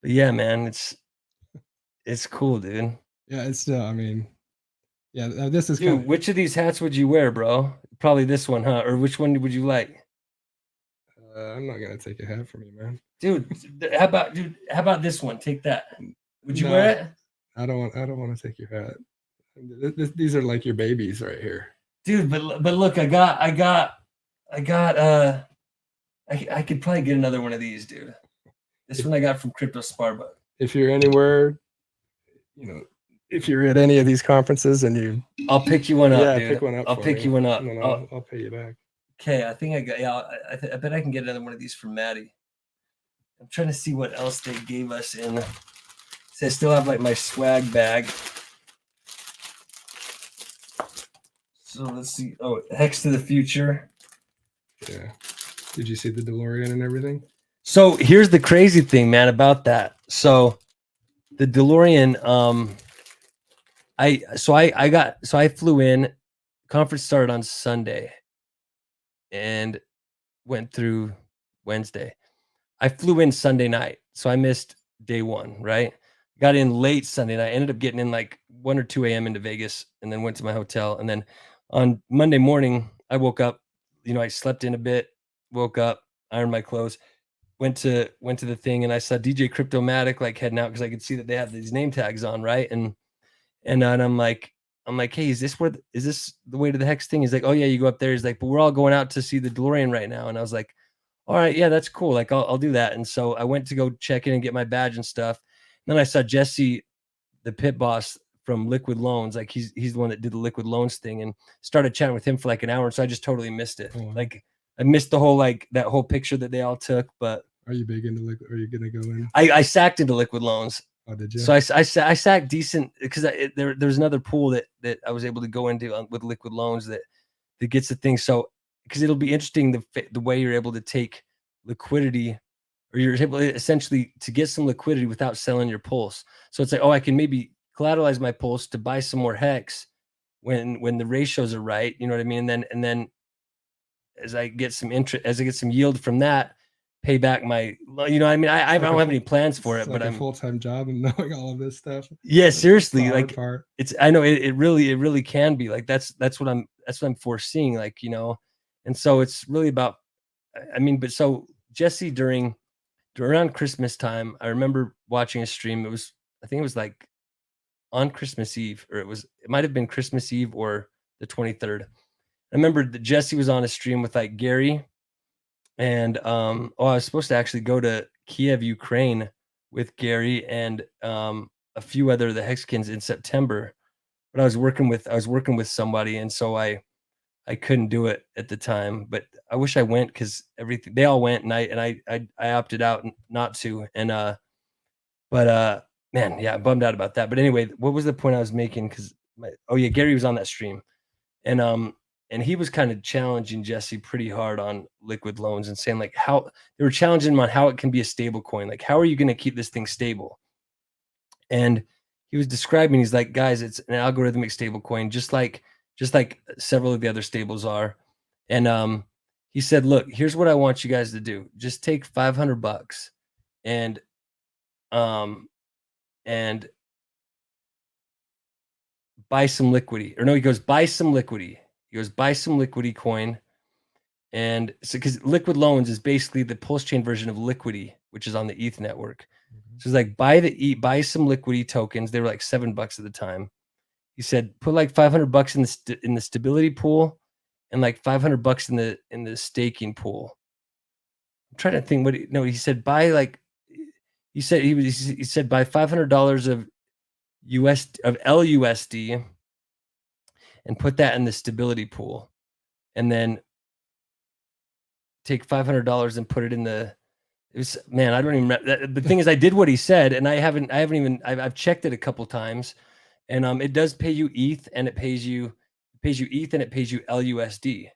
But yeah, man, it's cool, dude. Yeah, it's I mean, yeah, this is Dude, which of these hats would you wear, bro? Probably this one, huh? Or which one would you like? I'm not gonna take a hat from you, man. Dude, how about this one? Take that. Would you wear it? I don't want to take your hat. These are like your babies right here. Dude, but look, I could probably get another one of these, dude. This one I got from Crypto Sparbuck. If you're anywhere, you know, if you're at any of these conferences and I'll pick you one up. Yeah, dude. pick one up. I'll pick you one up. And then I'll pay you back. Okay, I think I got. Yeah, I bet I can get another one of these from Maddie. I'm trying to see what else they gave us in. So I still have like my swag bag. So let's see. Oh, Hex to the Future. Yeah. Did you see the DeLorean and everything? So here's the crazy thing, man, about that. So the DeLorean, I flew in. Conference started on Sunday and went through Wednesday. I flew in Sunday night, so I missed day one, right? Got in late Sunday night. Ended up getting in like 1 or 2 a.m. into Vegas, and then went to my hotel. And then on Monday morning, I woke up. You know, I slept in a bit, woke up, ironed my clothes, went to the thing, and I saw DJ Cryptomatic like heading out because I could see that they have these name tags on, right? And I'm like, hey, is this the way to the Hex thing? He's like, oh yeah, you go up there. He's like, but we're all going out to see the DeLorean right now. And I was like, all right, yeah, that's cool. Like, I'll do that. And so I went to go check in and get my badge and stuff. And then I saw Jesse, the pit boss from Liquid Loans. Like, he's the one that did the Liquid Loans thing, and started chatting with him for like an hour. And so I just totally missed it. Oh. Like, I missed the whole, like, that whole picture that they all took. But are you big into Liquid? Are you gonna go in? I sacked into Liquid Loans. Oh, did you? So I sacked decent because there's another pool that I was able to go into with Liquid Loans that gets the thing. So because it'll be interesting the way you're able to take liquidity, or you're able essentially to get some liquidity without selling your pulse. So it's like, oh, I can maybe collateralize my pulse to buy some more Hex when the ratios are right. You know what I mean? And then as I get some interest, as I get some yield from that, pay back my, you know, I mean, I don't have any plans for it, but I'm a full-time job and knowing all of this stuff. Yeah, seriously, like part. I know it really can be like, that's what I'm foreseeing, like, you know. And so it's really about, I mean, but so Jesse around Christmas time, I remember watching a stream. I think it was like on Christmas Eve, or it might have been Christmas Eve or the 23rd. I remember that Jesse was on a stream with like Gary. And I was supposed to actually go to Kiev, Ukraine with Gary and a few other the HEXicans in September, but I was working with somebody, and so I couldn't do it at the time. But I wish I went, because they all went, and I opted out not to. And man, yeah, I'm bummed out about that. But anyway, what was the point I was making? Because Gary was on that stream, and he was kind of challenging Jesse pretty hard on Liquid Loans and saying like how they were challenging him on how it can be a stable coin. Like, how are you going to keep this thing stable? And he was describing, he's like, guys, it's an algorithmic stable coin, just like several of the other stables are. And he said, look, here's what I want you guys to do. Just take $500 and buy some liquidity. Or no, he goes, buy some liquidity. He goes, buy some liquidity coin And so, because liquid loans is basically the PulseChain version of Liquidity, which is on the ETH network. So it's like buy some Liquidity tokens. They were like $7 at the time. He said put like $500 in the stability pool, and like $500 in the staking pool. I'm trying to think he said buy like he said buy $500 of LUSD and put that in the stability pool, and then take $500 and put it in the. It was, man, I don't even remember. The thing is, I did what he said, and I've checked it a couple times, and it does pay you ETH, and it pays you ETH, and it pays you LUSD,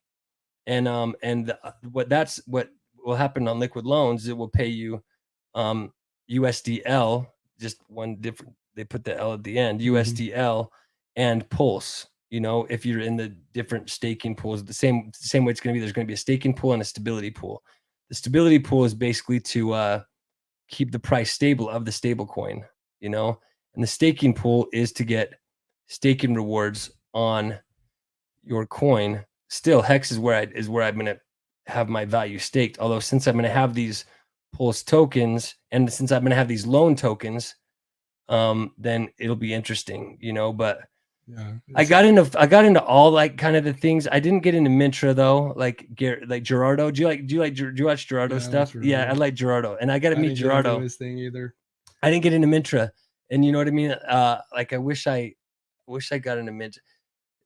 and what will happen on liquid loans, it will pay you USDL, just one different, they put the L at the end, USDL and Pulse. You know, if you're in the different staking pools, the same way it's going to be, there's going to be a staking pool and a stability pool. The stability pool is basically to keep the price stable of the stable coin, you know, and the staking pool is to get staking rewards on your coin. Still, Hex is where I'm going to have my value staked. Although since I'm going to have these Pulse tokens, and since I'm going to have these loan tokens, then it'll be interesting, you know. But yeah, I got into all like kind of the things. I didn't get into Mintra though, like Gerardo. Do you watch Gerardo stuff? Yeah, I like Gerardo, and I got to meet Gerardo. His thing either. I didn't get into Mintra, and you know what I mean. Like I wish I got into Mintra.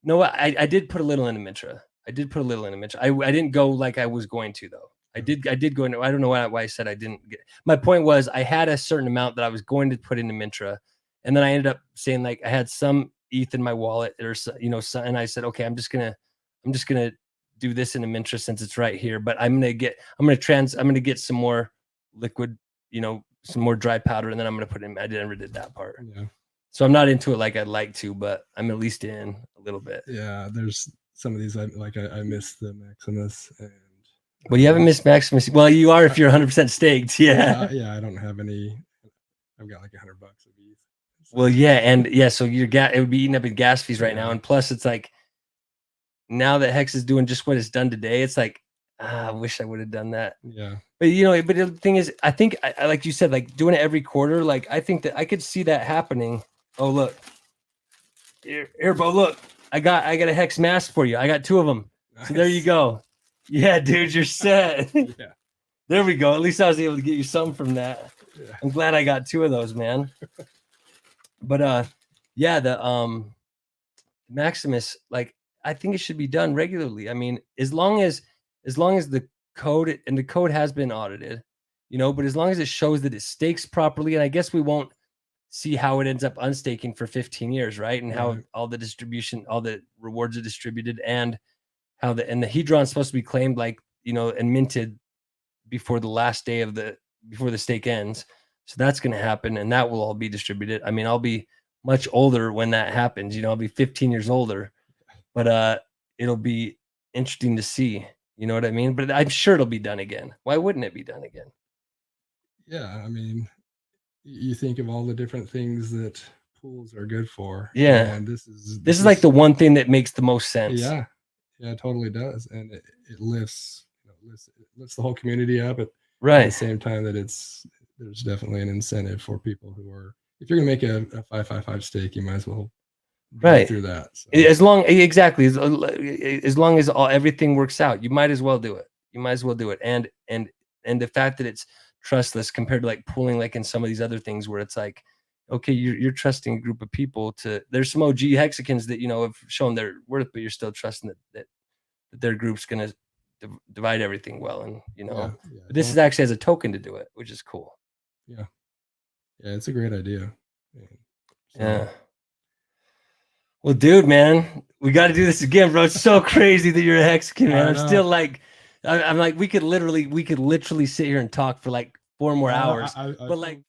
No, I did put a little into Mintra. I didn't go like I was going to though. I did go into. I don't know why I said I didn't get. My point was I had a certain amount that I was going to put into Mintra, and then I ended up saying like I had some ETH in my wallet, or you know, and I said, okay, I'm just gonna do this in a Mintra since it's right here. But I'm gonna get some more liquid, you know, some more dry powder, and then I'm gonna put in. I never did that part. Yeah. So I'm not into it like I'd like to, but I'm at least in a little bit. Yeah, there's some of these I missed the Maximus. And well, you haven't missed Maximus. Well, you are if you're 100% staked. Yeah. Yeah, I don't have any. I've got like $100 of ETH. So. Well, yeah, and yeah, so it would be eating up in gas fees right now, and plus it's like now that Hex is doing just what it's done today, it's like I wish I would have done that. Yeah. But you know, but the thing is, I think I like you said, like doing it every quarter. Like I think that I could see that happening. Oh look, here, Bo, look, I got a Hex mask for you. I got 2 of them. Nice. So there you go. Yeah, dude, you're set. Yeah. There we go. At least I was able to get you something from that. Yeah. I'm glad I got 2 of those, man. But yeah, the Maximus, like I think it should be done regularly. I mean, as long as the code, and the code has been audited, you know, but as long as it shows that it stakes properly, and I guess we won't see how it ends up unstaking for 15 years, right? And how all the distribution, all the rewards are distributed, and how the Hedron is supposed to be claimed, like, you know, and minted before the last day before the stake ends. So that's going to happen, and that will all be distributed. I mean, I'll be much older when that happens, you know, I'll be 15 years older, but it'll be interesting to see, you know what I mean? But I'm sure it'll be done again. Why wouldn't it be done again? Yeah, I mean, you think of all the different things that pools are good for. Yeah, and this is like the one thing that makes the most sense. Yeah, it totally does, and it lifts, lifts the whole community up. At the same time that there's definitely an incentive for people who are, if you're gonna make a 555 stake, you might as well through that. So. As long as everything works out, you might as well do it. And the fact that it's trustless compared to like pooling, like in some of these other things where it's like, okay, you're trusting a group of people to. There's some OG HEXicans that, you know, have shown their worth, but you're still trusting that their group's gonna divide everything well, and you know, but this is actually as a token to do it, which is cool. Yeah, it's a great idea. Yeah. Well, dude, man, we got to do this again, bro. It's so crazy that you're a HEXican, man. I'm still like, I'm like, we could literally sit here and talk for like 4 more hours, but like.